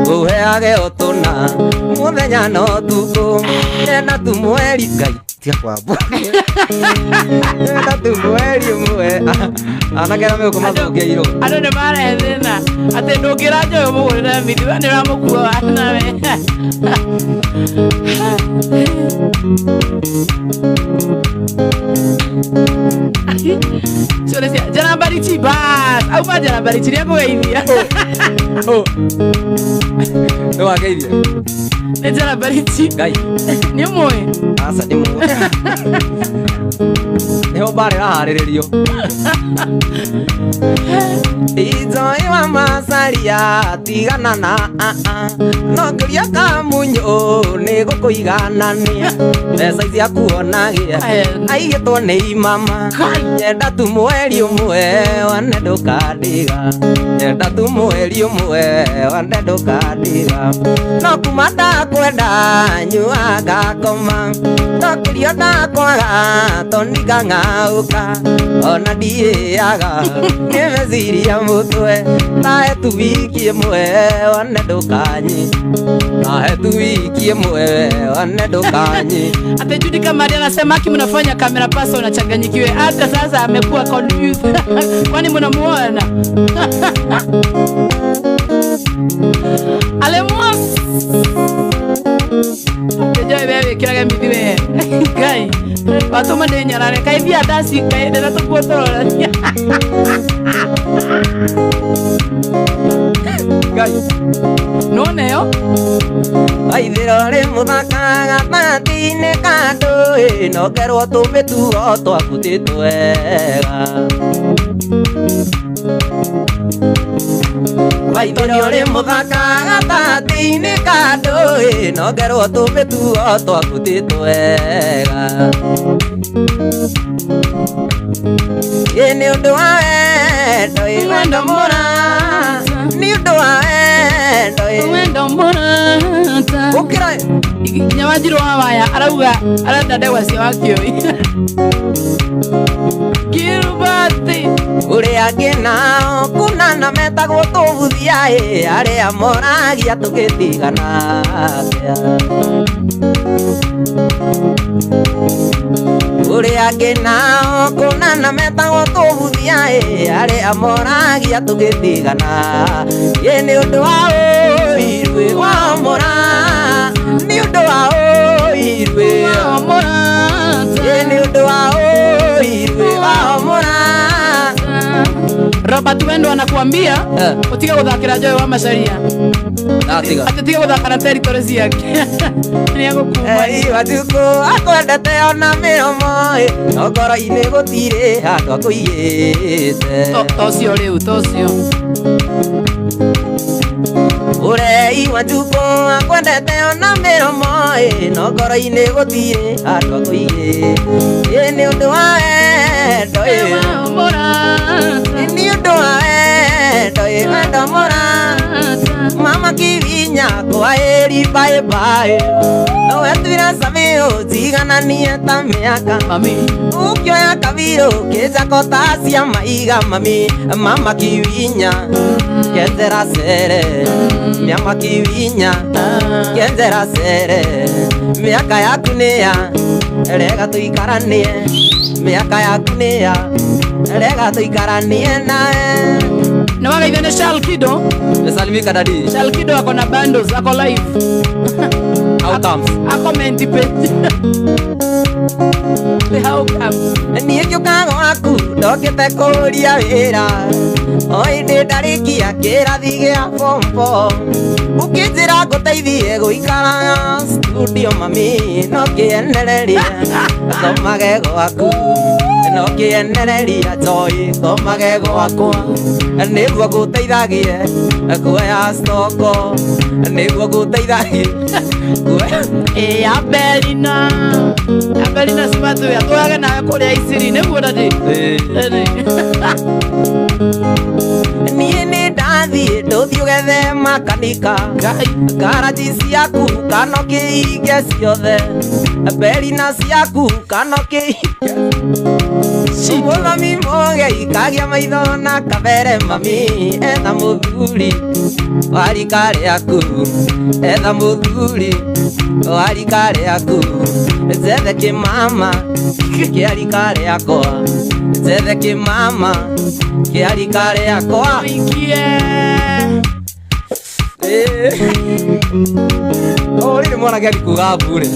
ngũheage ũtũna mũthenya na ũtukũ nyenda tu mweri Ngai tia kwambwo nyenda tu mweri ũmwe anake na megũkũmathũkia irũ andũ nĩ marethĩna atĩ ndũngĩra njoyo mũgũrĩre mithi we nĩ ũramũkua wanawe Cionecia Janabarichi bas auma Janabarichi nĩ akũgeithia nĩ wageithia nĩ Janabarichi Ngai nĩ ũmũĩ aca nĩ mũĩ nĩho mbarĩ raharĩrĩrio Itoi wa masaria tigana na no ngĩria ka munyo nĩ gũkũiganania mbeca icia kuonagia aigĩtwo nĩ imama nyenda tu mweri ũmwe one ndũkandiga nyenda tu mweri ũmwe one ndũkandiga no kuma ndakwenda nyuaga ngakoma no kĩrio ndakwaga tonika ng'aũka ona ndirĩaga nĩ meciria mũtwe nahe tu wiki ĩmwe one ndũkanyi nahe tu wiki ĩmwe one ndũkanyi Ate Judy Kamari anasema aki mnafanya kamera pasa unachanganyikiwe hata sasa amekuwa confused kwani mnamuona Alemos Tejo bebe kiraga midiwe Gai watu mandenya rare kai dia dasi kai dela to potoro Ngai no neo aithĩrore mũthaka gatagatĩ-inĩ ka ndũĩ no ngerwo tũmĩtugo twakutĩtwo wega aithĩrore mũthaka gatagatĩ-inĩ ka ndũĩ no ngerwo tũmĩtugo twakutĩtwo wega nĩ ũndũ wa wendo wendo mũra nĩ ũndũ wa wendo mũrata ũkĩra Nyawajiro wa waya arauga arenda ndegwa cia wakioi Kirubati ũrĩa angĩ nao kunana metagwo tũbuthia arĩa moragia tũgĩtigana ũrĩa angĩ nao kunana metagwo tũbuthia arĩa moragia tũgĩtigana nĩ ũndũ wa ũiru wa mũra nĩ ũndũ wa ũiru wa mũra nĩ ũndũ wa ũiru wa mũra Robert Wendo anakuambia utige guthakira Joy wa Macharia atitige guthakira territory ciake ni agukuma watuko akwendete ona mĩromo no ngoro-inĩ gũtirĩ handũ akũigĩte tocio rĩu tocio ũrei watuko akwendete ona mĩromo no ngoro-inĩ gũtirĩ handũ akũigĩte nĩ ũndũ wa wendo nĩ ũndũ wa wendo wendo mũrata mama kivinya kwa eri bye bye no wetuira samio zigananie ta miaka mami ukioya kaviro keza kotasia maiga mami mama kivinya kenzera sere mama kivinya kenzera sere miaka yaku nĩa rega tuikaranie miaka yaku nĩa rega tuikaranie nawe na wagaithane Shal Kido Salimika dadi Shal Kido ako na bundles ako live how comes ako menti page how comes niĩ kĩũkaga waku njokete kuria wira oinde ndarikia kirathi gia pompo ukinjira nguteithie guikara studio mami no kiendereria thomage gwaku no kiendereria joy thomage gwakwa niguo nguteithagie kuoya stoko niguo nguteithagie Abelina simatu ya tuage nawe kuria iciri niguo ndati niĩ nĩ ndathiĩ ndũthiĩ ũgethe makanika garaji ciaku kanokĩige ciothe berina ciaku kanokĩige mũthami mũgei kagia maitho na kabere mami etha mũthuri wa rika rĩaku etha mũthuri wa rika rĩaku njethe kĩmama kĩa rika rĩakwa njethe kĩmama kĩa rika rĩakwa rĩrĩ mwanake arikuga mbure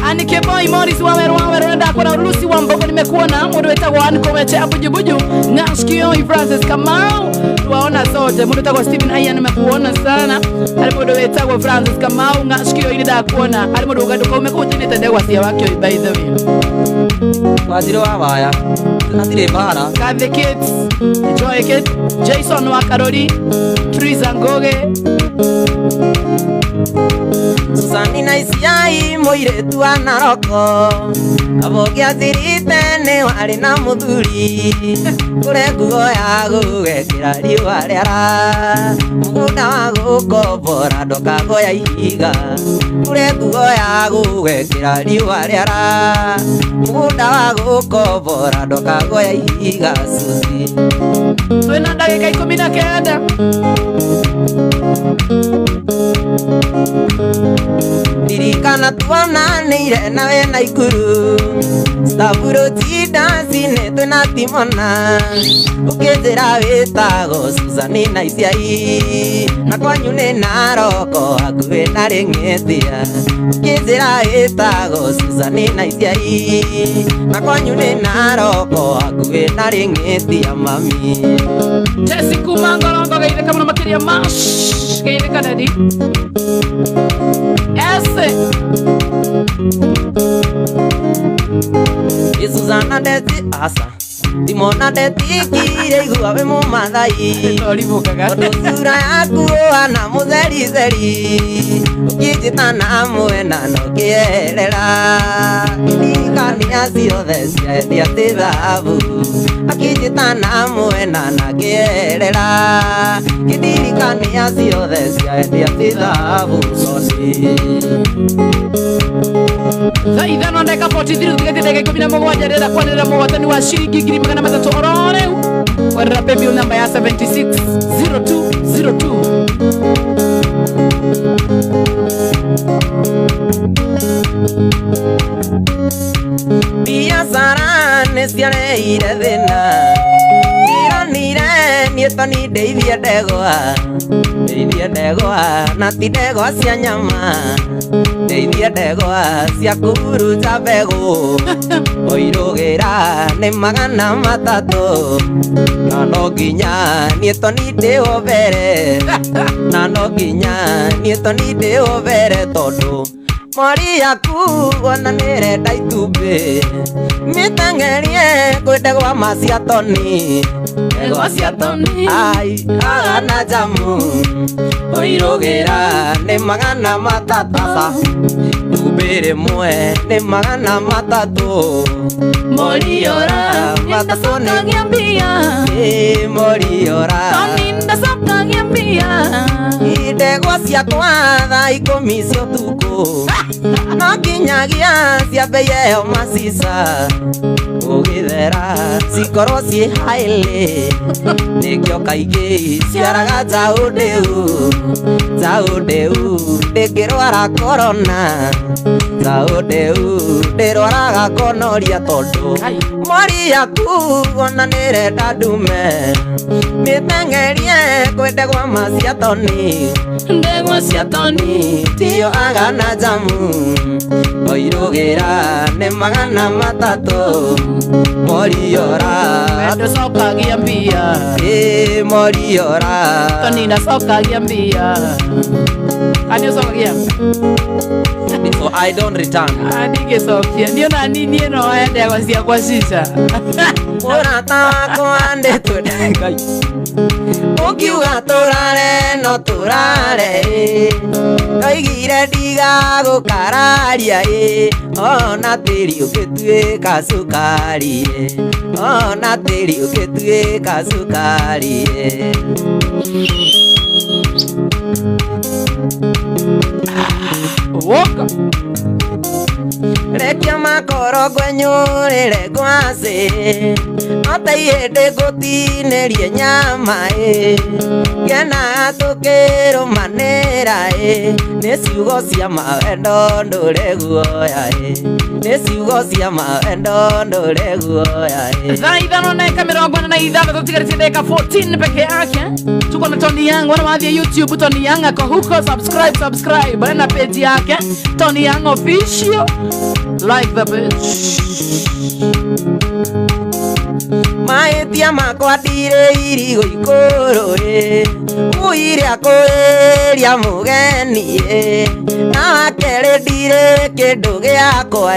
Anike boy Morris waweru nenda kwa Rusi wa Mbogo nimekuona mundu wetagwa Anikomeche abujubuju Ngashkio Francis Kamau tuwaona sote mundu wetagwa Stephen Aya nimekuona sana alimundu wetagwa Francis Kamau Ngashkio ile da kuona alimundu ugaduka umekuja ni tendegwa sia wake by the way waziro wabaya natire bara Kave Kids Joy Kids Jason wa Karoli Triza Ngoge Susanina isiai moiretu wa Naroko abogia thirite ni wari na muthuri kure nguo ya gugekira riũa rĩara mũgũnda wa gũkombora ndokagoya ihiga kure nguo ya gugekira riũa rĩara mũgũnda wa gũkombora ndokagoya ihiga Susi twina ndagĩka 19 Ririkana tuonanĩire nawe Naikuru Staburo tidacine twĩna timona ũkĩnjĩra wĩtagwo Susanina Isiai na kwanyu nĩ Naroko hakuhĩ na Rĩng'ĩthia ũkĩnjĩra wĩtagwo Susanina Isiai na kwanyu nĩ Naroko hakuhĩ na Rĩng'ĩthia mami Jesse kuma Ngorongo geithĩka mũno makĩria mash geithĩka nadi Susana deti asa Timona deti kire igua we mumathai Ondo sura yaku ana mutheri theri Ukijita na mwena no kierera Ikania ciothe ciendia ti thahabu Akijita na mwena na kierera Kidirikania ciothe ciendia ti thahabu Sosi Zaidano ndeka 43 tukete ndeka 17 ndenda kwanira mwatani wa shiringi 300 oro reu Warra pembe namba ya 760202 Biasara nesiareire thina Iranire nietani ndeithia ndegwa na ti ndegwa cia nyama ndeithia ndegwa cia kuruta mbegũ oirũgĩra nĩ 300 na no nginya niĩ toni ndĩho mbere na no nginya niĩ toni ndĩho mbere tondũ mori yaku ona nĩrenda itumbĩ mĩteng'erie kwĩndegwa macia toni ndegwa cia toni ai agana jamu oirũgĩra nĩ 300 itumbĩ rĩmwe nĩ 300 moriora ndacokagia mbia moriora toni ndacokagia mbia ndegwa ciakwa thaa 10 cia ũtukũ no nginyagia ciambe ĩyo macica ũgĩthera cikorwo ciĩ haĩlĩ nĩkĩo kaingĩ ciaraga njaũ ndĩu ndĩngĩrwara korona njaũ ndĩu ndĩrwaraga konoria tondũ mori yaku ona nirenda ndume mitengerie kwende gwa macia toni ndegwa cia toni tiyo agana jamu oirugira ne magana matatu moriora wendo cokagia mbia moriora toni na cokagia mbia ani cokagia so I don't return Ndigicokia ndiona nini no endegwa ciakwa cica murata wakwa nditwende Ngai ukiuga turare no turare oigire ndigagukararia ona tĩri ũgĩtuĩka cukari ona tĩri ũgĩtuĩka cukari woka rekia makoro ngwenyũrĩre ngwacĩ ota ihĩndĩ ngũtinĩrie nyama ngena tũkĩrũmanĩra nĩ ciugo cia mawendo ndũrĩ guoya nĩ ciugo cia mawendo ndũrĩ guoya thaa ithano na eka 46 tutigarĩtie ndagĩka 14 peke yake. Tuko na Tony Young, wana maadhi YouTube. Tony Young ako huko, subscribe na page yake Tony Young official, like the page. Maetia makwa ndirĩ irigo ikũrũ uire akwĩria mũgeni na wakerĩ ndirĩ kĩndũ gĩakwa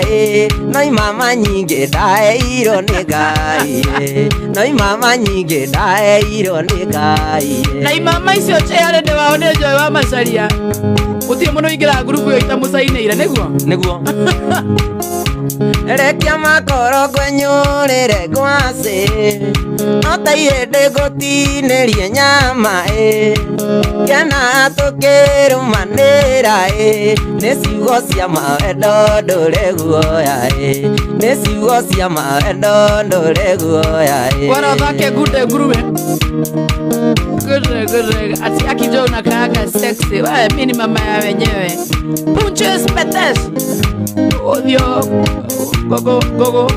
no imama nyingĩ ndaheirwo nĩ Ngai no imama nyingĩ ndaheirwo nĩ Ngai na imama icio ciarĩ ndĩ wao nĩ Joy wa Macharia gũtirĩ mũndũ ingĩra group ĩyo itamũcainĩire nĩguo rekia makoro ngwenyũrĩre ngwacĩ ota ihĩndĩ ngũtinĩrie nyama ngena tũkĩrũmanĩra nĩ ciugo cia mawendo ndũrĩ guoya nĩ ciugo cia mawendo ndũrĩ guoya bwana thake gude nguruwe good ati akijo na kaka sexy wewe mimi ni mama ya wenyewe punches petes odio gogo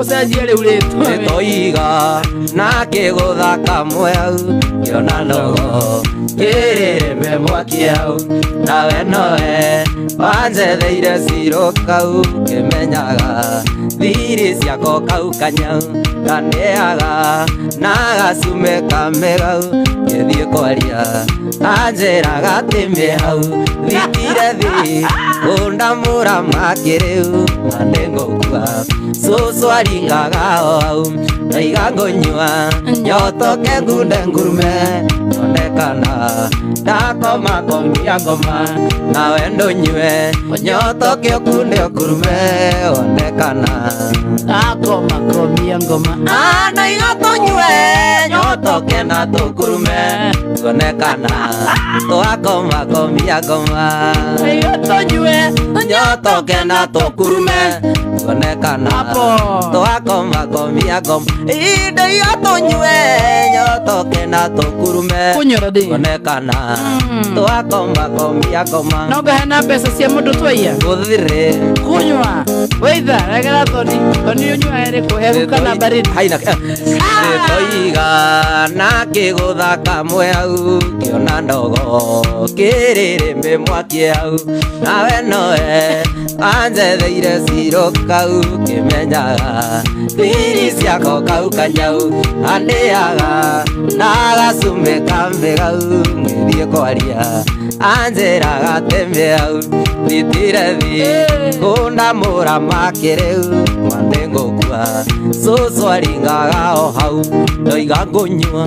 usajiele uleto toiga na kĩgũthaka mweu kiona ndogo kĩrĩrĩmbe mwaki hau nawe nowe wanjetheire cirũ kau kĩmenyaga thiri ciako kau kanyau kanĩaga na gacume kamegau gĩthiĩ kwaria anjĩraga tĩmĩ hau thikire thi ũndamũra makĩrĩu na nĩngũkua cũcũ aringaga o hau ndaiga ngũnyua nyotoke ngunde ngurume onekana ndakoma komia ngoma nawe ndũnyue nyotoke ũkunde ũkurume onekana akoma komia ngoma ndaiga tũnyue nyotoke na tũkurume onekana twakoma komia ngoma ndaiga tũnyue nyotoke na tũkurume onekana twakoma komia ngoma ndaiga tũnyue nyotoke na tũkurume onekana twakoma komia ngoma no ngahena mbeca cia mũndũ twaiya gũthire kunywa weitha regera Tony unywa ĩrĩkũ hehu kana baridi haina toiga na kĩgũthaka mweu kĩona ndogo kĩrĩrĩmbĩ mwaki hau nawe nowe anjetheire cirũ kau kĩmenyaga thiri ciako kau kanyau andĩaga na gacume kambe gau ngĩthiĩ kwaria anjĩraga teme hau thitire thi kũndamũra makĩrĩu manĩngũkua cũcũ aringaga o hau ndoiga ngũnyua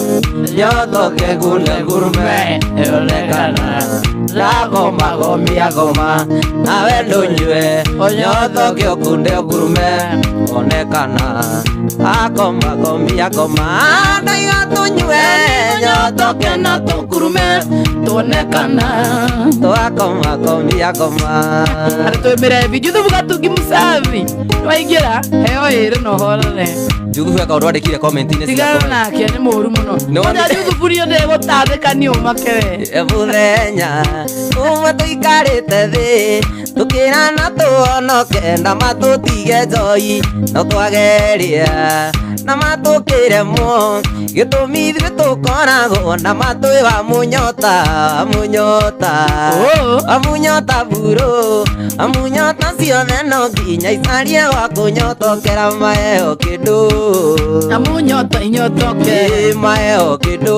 nyotoke ngunde ngurume onekana ndakoma komia ngoma nawe ndũnyue nyotoke ũkunde ũkurume onekana akoma komia ngoma ndaiga tũnyue nyotoke na tũkurume tuonekana twakoma komia ngoma aratwĩmĩra video thubuga tungi musavi waingĩra heo ire no horere Juthu ya kaurwa dekire comment ine tigana nake ni mũru mũno onya Juthu burio de gũtathĩkania ũmakere Ebuthenya Uma tuikarĩte thĩ Tukĩrana tuonoke na matũtige njoi No twageria na matũkĩremwo Gĩtũmi ithuĩ tũkoragwo na matũĩ wa munyota buro Amunyota ciothe no nginya icarie gwa kũnyotokera maheo kĩndũ Amunyota inyotoke maheo kĩndũ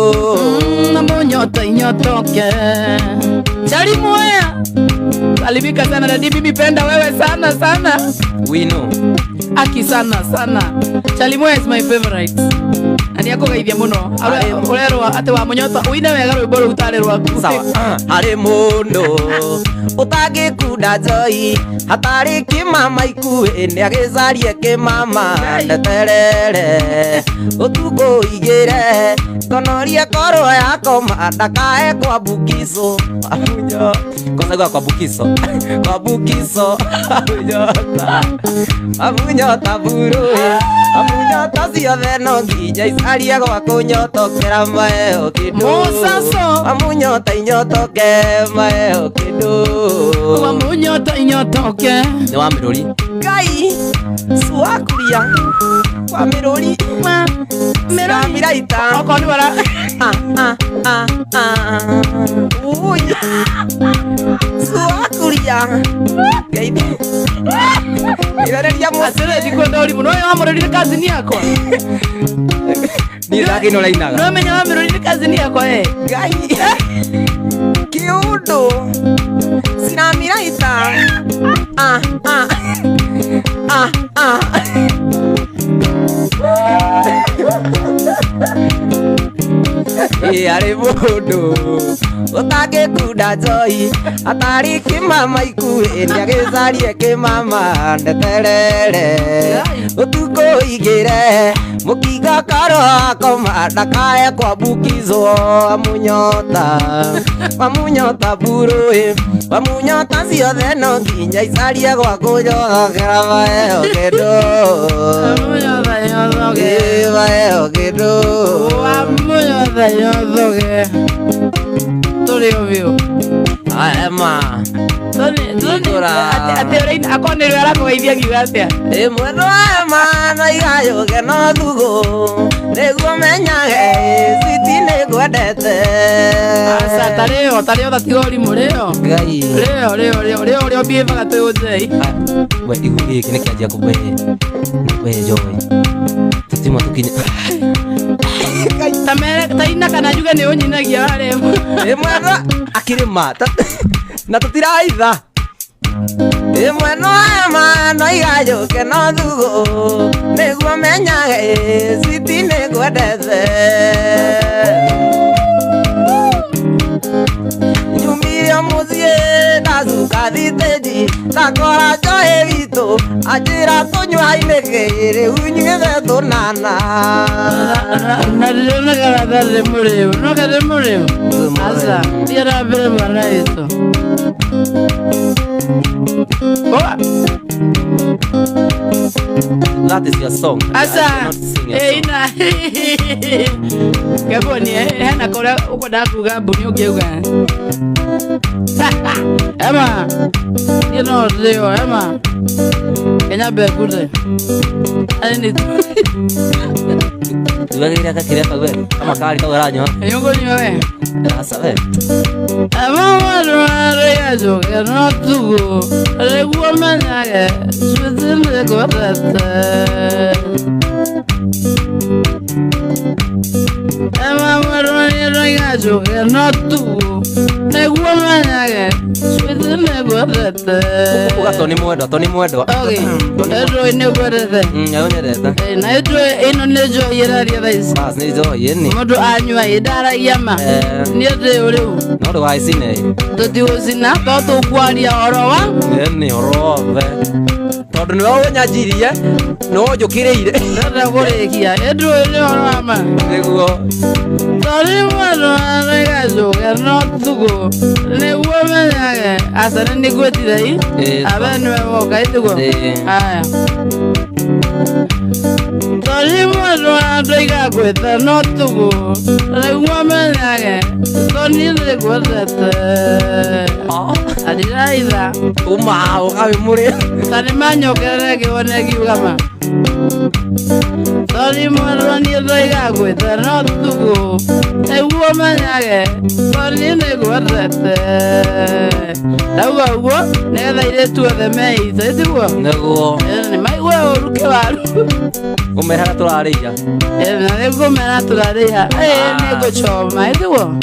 Amunyota inyotoke Chali moya Salimika sana dadi mimi penda wewe sana We know Aki sana Chali moya is my favorite Ani yako gaithia muno Urerwa ate wa munyota uine wega rwimbo rũu utarĩ rwaku Sawa Harĩ mũndũ Ũtangĩkunda njoi Hatarĩ kĩmama ikuĩ Nĩagĩcarie kĩmama Ndeterere Ũtukũ igĩre Konorie korwo yakoma Ndakae kwa bukiso Kosagwa kwa bukiso Kwa bukiso Amunyota buru Amunyota ciothe no nginya icarie gwa kũnyotokera maheo kĩndũ Musaso Amunyota inyotoke maheo kĩndũ Amunyota inyotoke Nĩ wa mĩrũri Ngai Suakuria Kwa mĩrũri Mĩraita Oko ni wara Ui Suakuria Ngai Irereria Asere dikwenda uri muno wa murorire kazini yako Ni zake no lainaga No menya wa murorire kazini yako Ngai Kiundo Sina miraita Harĩ mũndũ ũtangĩkunda njoi Hatarĩ kĩmama ikuĩ Nĩagĩcarie kĩmama Ndeterere Ũtukũ igĩre Mũkinga karo akoma Ndakae kwa bukizo Amunyota buru Amunyota ciothe no nginya icarie gwa kũnyotokera maheo kĩndũ Maheo kĩndũ Amunyota inyotoke Tũrĩ ovyo Ema Ate ũrĩ akonĩrwo arakũgeithia ngiuga atĩa Ĩmwe ema no igayũke no thugu Nĩguo menyage Switi nĩngwendete Asa tarĩo tatiga ũrimũ rĩo Ngai Rĩo ũrĩa ũmbiĩvaga twĩ ũnjei We igu gĩkĩ nĩkĩanjia kũmbehe njohi Tũtima tũkinya Taina kana njuge nĩ ũnyinagia harĩa Ĩmwe akĩrĩma Na tũtiraitha Ĩmwe ema no igayũke no thugu Nĩguo menyage Switi nĩngwendete Nyumire mũciĩ ndacuka thitĩnji Ndakora njohi witũ Anjĩra tũnyua-inĩ kĩrĩ Unyuĩte tũnana Na rĩonaga ndarĩ mũrĩu No karĩ mũrĩu Asa Thiara mbere mwana witũ That is your song. Asa ina Gaboni hena kora ukwenda kuga mbuni ũngĩuga Ema You know Leo Ema Kenya bekute Ani Tugagira kakire kawe kama kali kagaranya Yongo nyowe Asa we Ema wadwa yajo no tugo Reguo menyage Switinde gwatete Ema wadwa yajo no tugo Reguo menyage Switinde gwatete Uga Tony mwendwa Okay Edro ine gwatete Nyonyerete Na edro ino nejo yeraria thaisi Bas nĩ njohi ĩni Mũndũ anyua idaragia ma Nĩ ũndũ ũrĩu No ndũgacine Tũtigũcina to tũkwaria ũhoro wa Ĩni ũrove Tondũ nĩwe ũnyanjirie No njũkĩrĩire Ndĩrenda kũrĩkia Edro ĩrĩ ũhoro wa ma Nĩguo Tony mũndũ arĩgacũke no tugo Nĩguo menyage Asa nĩ ngwĩtithei Abe nĩwe woka itugo Aya Toni mwana ndaiga gwetha no tugu Regua menyage Toni ndegwethete Adiraitha Uma ukawi muri Tani manyokerere kione kiugama Toni mwana ndaiga gwetha no tugu Regua menyage Toni ndegwethete Dauga uguo Netha iretu othe meitha Itiguo Neguo Ni maigwe uruke waru Kumera turarĩia Na ngomera turarĩia nĩngũ choma ithuo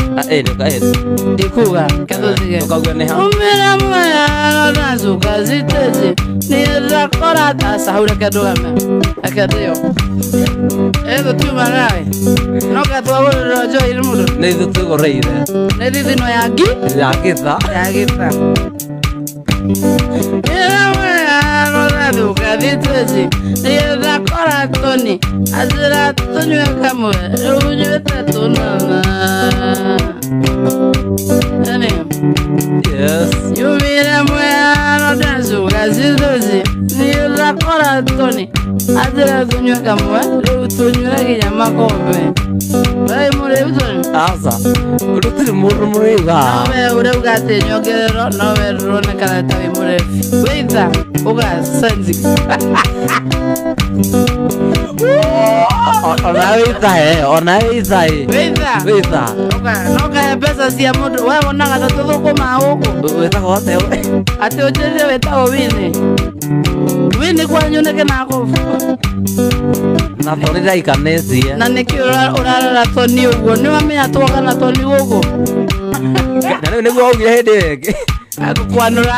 ndikuga kathuthige umira mwaya na zuka zitezi ni rakora tasa haura kadogame akadio tuma nawe no katwa rojo ilmudo nĩ ithu tũgũrĩire nĩ thithino yangi yagĩtha Duka vitezi Nira kora toni Azira tonywe kamwe Unywe tatunana Ani Yes Yumira mwano Dansuka zitozi Nira kora toni Azira tonywe kamwe Utunywe kinyama kope Bai mure utoni Asa Urutiri muru muriga Nowe ure ugate nyogerero Nowe rone kanatawi murefi Weitha Uga sanzi Onaitha Weitha Noka ya pesa siya mudu Wewe onanga tatuthoko mahuku Wethaga wote Ati ujeje wetao wini Wini kwa nyuneke nako Na thorira ikanesie Na niki urarara toni uguo Ni wamenya tuoka na toni uguo Na rĩu nĩguo augire hĩndĩ ĩngĩ Akukwanura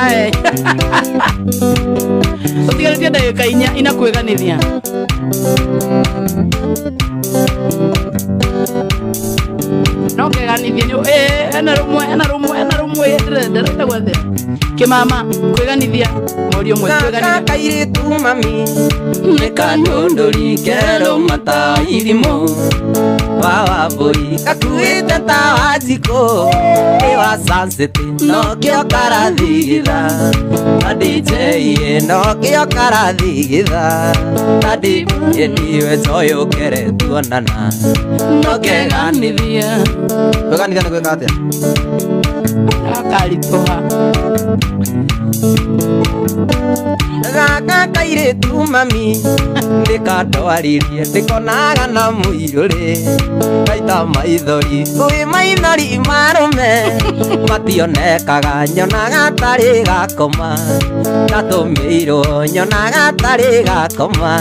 Utigarĩtie ndagĩka 4 inakwĩganithia No keganithia ena rumwe ndĩrenda gwethe Kĩmama kwĩganithia Morio mwe kwĩganithia Kairĩtu mami Nĩkandũndũri kerũ mata irimũ Wa mbũri gakuĩte ta wa njikũ Nĩ wa sunset no kĩo karathigitha Na DJ no kĩo karathigitha Na DJ ndiwe njoĩ ũkere tuonana No keganithia Kwĩganithia nĩ gwĩka atĩa Akaritũha Gaka kairĩtu mami Ndĩkandwaririe ndĩkonaga na mũirũrĩ Gaita maithori Kwĩ maithori marũme Mationekaga nyonaga tarĩ gakoma Ndatũmĩirwo nyonaga tarĩ gakoma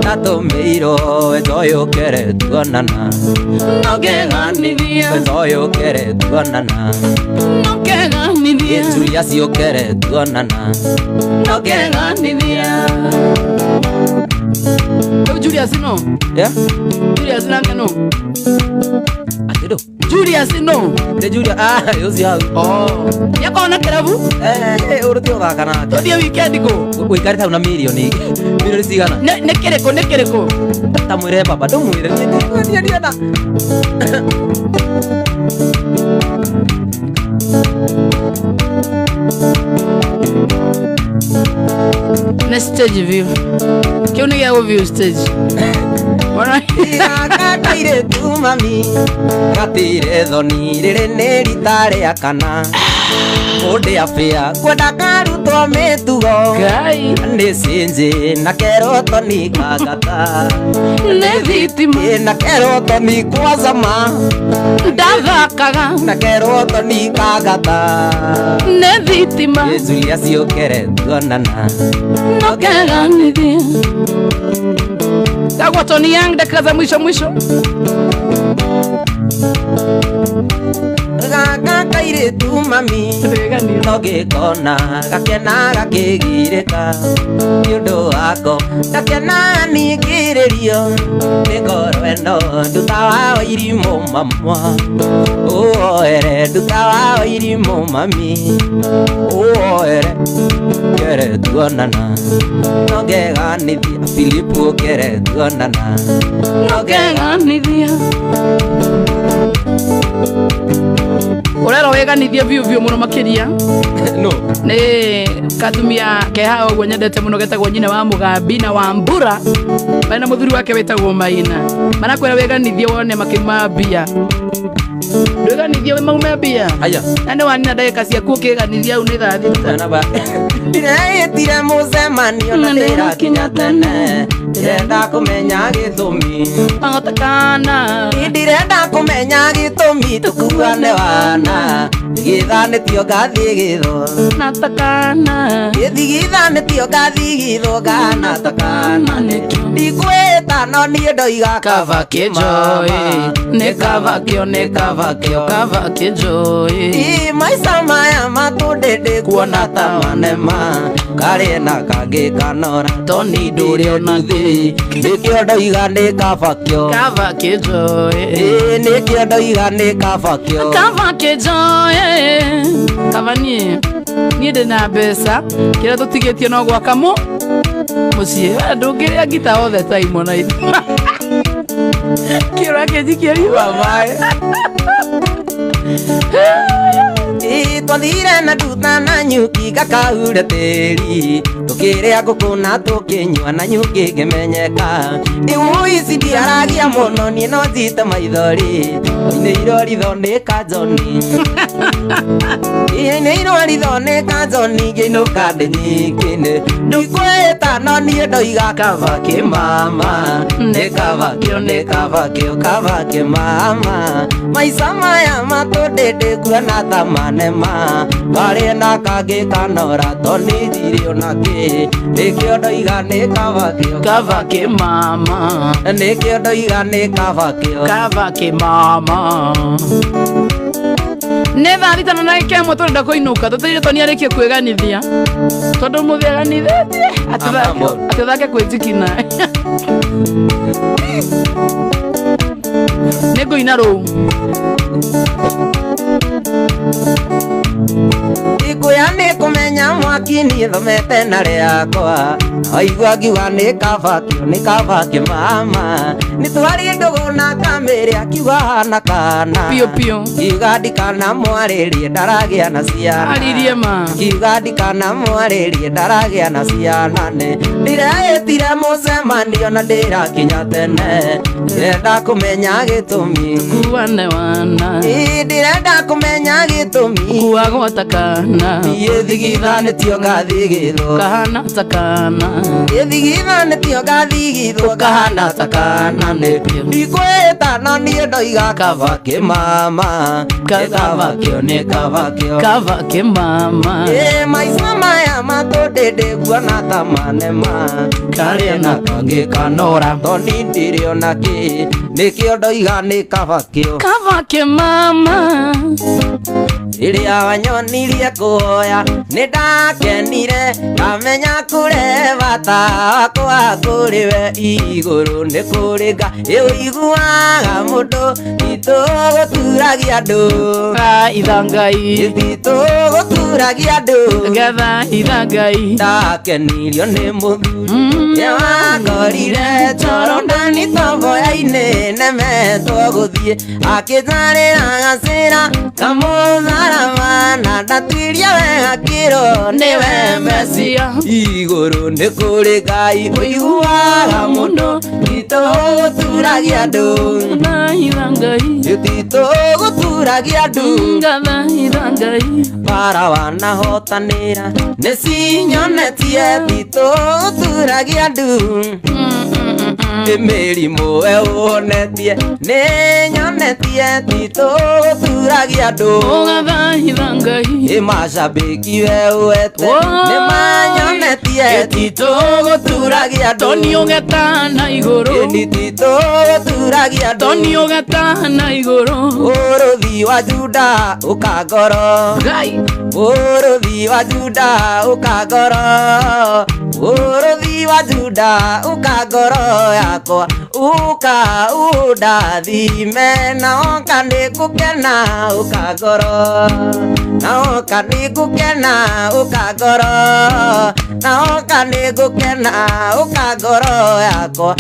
Ndatũmĩirwo we njoĩ ũkere tuonana No keganithia We njoĩ ũkere tuonana No keganithia Julia ciũkere tuonana No keganithia Julius no Yeah? Julius nake no Atĩrũ Julius no Nĩ Julia ũcio hau Yakona kĩrabu Ũrũti ũthaka nake Tũthiĩ weekend kũ Ũikarĩte hau na mirioni cigana Nĩ kĩrĩkũ Ta mwĩre baba ndũmwĩre ndienda Nĩ stage view Kĩu nĩ gĩa view stage Gaka kairĩtu mami Gatire thoni rĩrĩ nĩ rita rĩa kana Mũndĩ afĩa kwenda karutwo mĩtugo Ngai Nĩ cinji na keroto ni kagata Nĩ thitima Na keroto ni kwa zama Ndathakaga Na keroto ni kagata Nĩ thitima Julia ciũkere tuonana No keganithia Dagwa Tony Young dakika za mwisho Gaka kairĩtu mami No gĩkona gakena gakĩgirĩka Nĩ ũndũ wako gakena ningĩrĩrio Nĩ ngoro ĩno nduta wa irimũ mamwa Ũoere nduta wa irimũ mami Ũoere kere tuonana No ngeganithia Philipu kere tuonana No keganithia urero weganithie biu muno makiria No. ni katumia keha ogwo nyendete muno getagwo nyina wa Mugambi na Wambura bana muthuri wake wetagwo Maina manakwira weganithie wone makima mbia weganithie we maume mbia Aya. nane wanina ndagika ciaku ukiganithia au ni thathi Na ba. Ndiretire mucemanio na ndira kinya tene. Ndirenda kumenya githumi. angotakana Ndirenda kumenya githumi tukuane wana. Githanitio ngathi githo. natakana Githanitio ngathi githo gana takana. Ndikwita no nie ndoiga kava kijoy ne kava kijoy maica maya matundende kuona ta manema kari na kangi kanora toni nduri ona thi nikio ndoiga ni kabakio kava kijoy nikio ndoiga ni kabakio kava kijoy kava nie ndina mbeca kira tutigetie no gwaka mucie ndungiria ngita all the time ona kira kejikiria babae twathire na nduta na nyuki gakaure tĩri tũkĩrĩa ngũkũ na tũkĩnyua na nyuki ngĩmenyeka rĩu ici ndiaragia mũno niĩ no njite maithori nĩ iroritho nĩ kanjoni nĩ iroritho nĩ kanjoni ngĩinũka ndĩ nyingĩ-inĩ ndikwĩta no niĩ ndoiga kava kĩmama nĩ kava kĩmama maica maya matũndĩndĩ kuona ta manema kari na kangi kanora toni njiri onake nikio ndoiga ni kava kĩmama nikio ndoiga ni kava kĩmama nä thaa thitano na ikemwe tå renda kå inũka tå tärire toni arä kie kwä ganithia tondå må thä aganithätie atä thake kwä njikina nä ngå ina rå ikuya nĩ kũmenya mwaki niĩ thomete na rĩakwa waigua ngiuga nĩ kava kĩmama nĩ twari ndũgũ na kamĩrĩ akiuga hana kana piũ ngiuga ndikana mwarĩrie ndaragĩa na ciana aririe ma ngiuga ndikana mwarĩrie ndaragĩa na ciana nĩ ndĩreĩtire mũcemanio na ndĩrakinya tene ndĩrenda kũmenya gĩtũmi kuane wana ndĩrenda kũmenya gĩtũmi kuagwo takana niĩ thigithanĩtio ngathi gĩthwo kahana takana thigithanĩtio ngathi gĩthwo kahana takana ndikwĩta no niĩ ndoiga kava kĩmama nĩ kava kĩmama maica maya matũndĩndĩ kuona ta manema karĩ na kangĩ kanora toni ndirĩ onakĩ nĩkĩo ndoiga nĩ kava kĩmama rĩrĩa wanyonirie kũhoya nĩ ndakenire ngamenya kũrĩ bata wakwa kũrĩ we igũrũ nĩ kũrĩ Ngai ũiguaga mũndũ itũgũturagia andũ ithangai itũgũturagia andũ ngetha ithangai ndakenirio nĩ mũthuri wakorire Jorodani tomboya-inĩ nemetwo gũthiĩ akĩnjarĩra gacĩra kamũtharaba na ndatuirie wega kĩro nĩwe Mesia igũrũ nĩ kũrĩ Ngai ũiguaga mũndũ itũgũturagia andũ itũgũturagia andũ ngetha ithangai bara wanahotanĩra nĩ cinyonetie itũgũturagia andũ mĩrimũ we ũhonetie nĩ nyonetie itũgũturagia andũ ngetha ithangai macambĩki we ũete nĩ manyonetie itũgũturagia andũ toni ũgetana igũrũ itũgũturagia andũ toni ũgetana igũrũ ũrũthi wa Juda ũkangoro Ngai ũrũthi wa Juda ũkangoro ũrũthi wa Juda ũkangoro yakwa ũka ũndathime na oka nĩ gũkena ũkangoro naoka nigukena ukagoro naoka nigukena ukagoro yako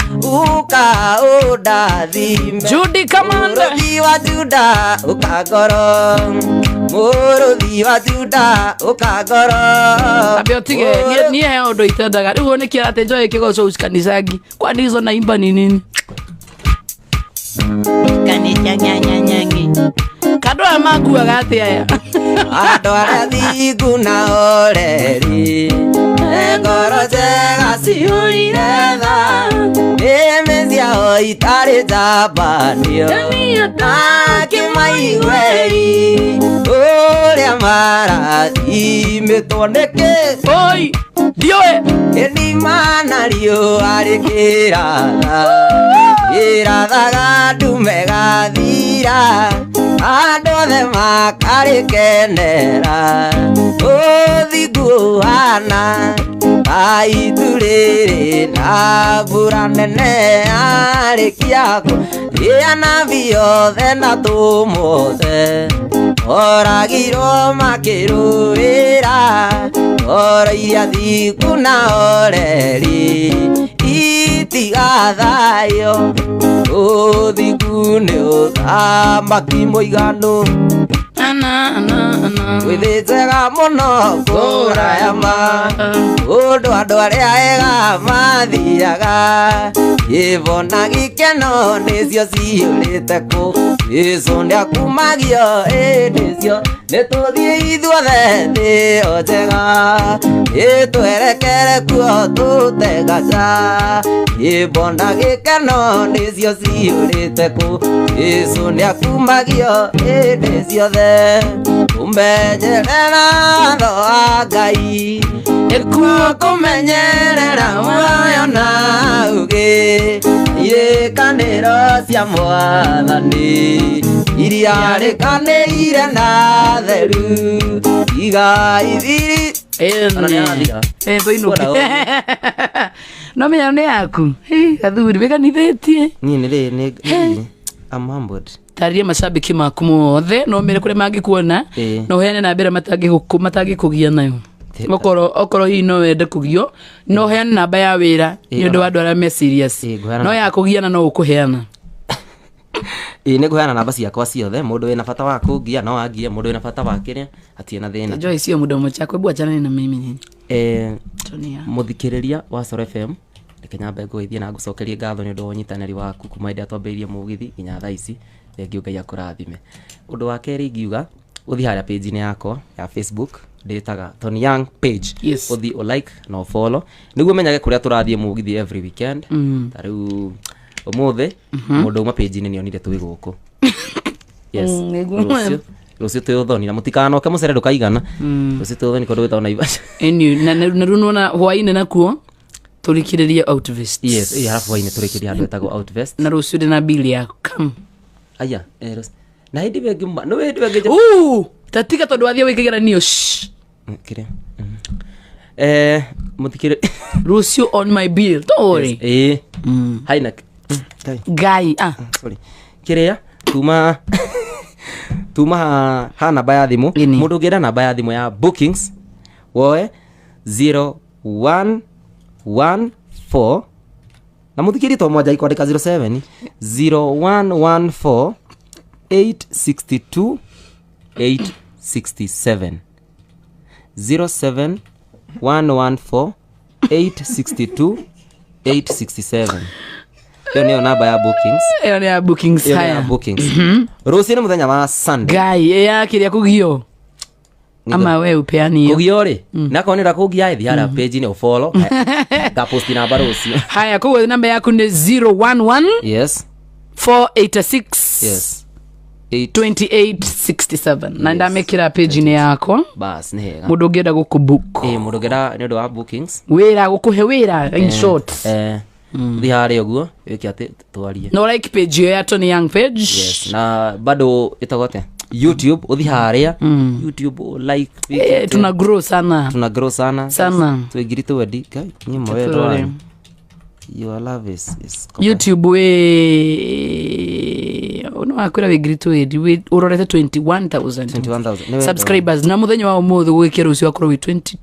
uka udathime Judy Kamanda Muruthi wa Juda ukagoro Muruthi wa Juda ukagoro Abiotige ni heo ndo itendaga rĩu nĩ kĩrate njoe kĩgoco kanisagi kwani hizo naimba ni nini kanisa nyanyanyangi kado ya magua gati aya ando arathigu na oreri engoro jega ciũire emezia oitare jabanio akĩmaiguei ũrĩa marathimĩtwo nĩkĩ oi dioe Enimana riũa rĩkĩratha ĩrathaga ndume gathira andũ othe makarĩkenera ũthingu ũhana aitu rĩrĩ na mbura nene yarĩkia rĩana biothe na tũmothe oragirwo makĩrũĩra oro iria thiku na oreri itiga thayo ũthingu nĩ ũthamaki mũiganu wĩthĩnjega mũno kũraya ma ũndũ andũ arĩa ega mathiaga ĩbona gĩkeno nĩcio ciũrĩte kũ Yesu nĩakumagio nĩcio nĩtũthiĩ ithuothe thĩ njega ĩtwerekere kuo tũtegaca ĩbona gĩkeno nĩcio ciũrĩte kũ Yesu nĩakumagio nĩcio the umbenyerera tho wa Ngai ĩkuo kũmenyerera muoyo na ũgĩ irĩkanĩro cia Mwathani iria rĩkanĩire na theru iga ithiri no menya nĩ yaku gathuri wĩkanithĩtie niĩ I'm humbled. Taria mashabiki maku mothe no mere kure mangikuona no heane na mbere matangikugia nayo okoro hi no wende kugio no heane namba ya wira ni undu wa andu arĩa me serious no ya kugiana no ukuheana nĩ ngũheana namba ciakwa ciothe mũndũ wĩna bata wa kũngia no angie mũndũ wĩna bata wa kĩrĩa hatirĩ na thĩna Joy sio mudomo chako hebu achana na mimi Tonia mũthikĩrĩria wa Soro FM Kenya ngũithie na ngũcokerie ngatho nĩ ũndũ wa ũnyitanĩri waku kuma hĩndĩ twambĩrĩirie mũgithi nginya thaa ici thengiũ Ngai akũrathime ũndũ wa kerĩ ingiuga ũthi harĩa page-inĩ yakwa ya Facebook ndĩtaga Tony Young page ũthi o like no follow nĩguo menyage kũrĩa tũrathiĩ mũgithi every weekend tarĩu ũmũthĩ mũndũ uma page-inĩ nĩonire twĩ gũkũ yes rũciũ twĩ ũthoni na mũtikanoke mũcere ndũkaigana rũciũ twĩ ũthoni kũndũ gwĩtagwo Naivasha na runo hwainĩ nakuo turikiririe Outvest yes halafu hwainĩ turikiririe handũ hetagwo Outvest na rũciũ ndĩna bili yako come aya na hindi wengi no hindi wengi tatika tondu wathie wikigeranio kire mutikire rũciũ on my bill don't worry haina Ngai sorry kiria tuma ha namba ya thimu mundu ngĩenda namba ya thimu ya bookings woe 0114 na muthikiri to moja ikwandika 07 0114 862 867 07 114 862 867 Hiyo ni namba ya bookings. Hiyo ni ya bookings haya. Rũciũ nĩ mũthenya wa Sunday. Ngai yakĩria kugio. Ama we upeani hiyo. Kugio ri. Nakonera kugia ithi hara page ni follow. Ga post namba rũciũ. Haya kwa namba yaku ni 011 Yes. 486 Yes. 2867 na ndamekira page ni yako bas ni hega mundu ngenda gukubook mundu ngenda ni ndo wa bookings wira gukuhe wira in short thi hare oguo wiki ati twarie no like page ya Tony Young page yes na bado itagote YouTube uthi haria YouTube like tuna grow sana twigirite wedi kai nyimo wewe your love is YouTube we akwira we great we urorete 21,000 21,000 subscribers na muthenya wa umuthu gwikira ucio akoro we 22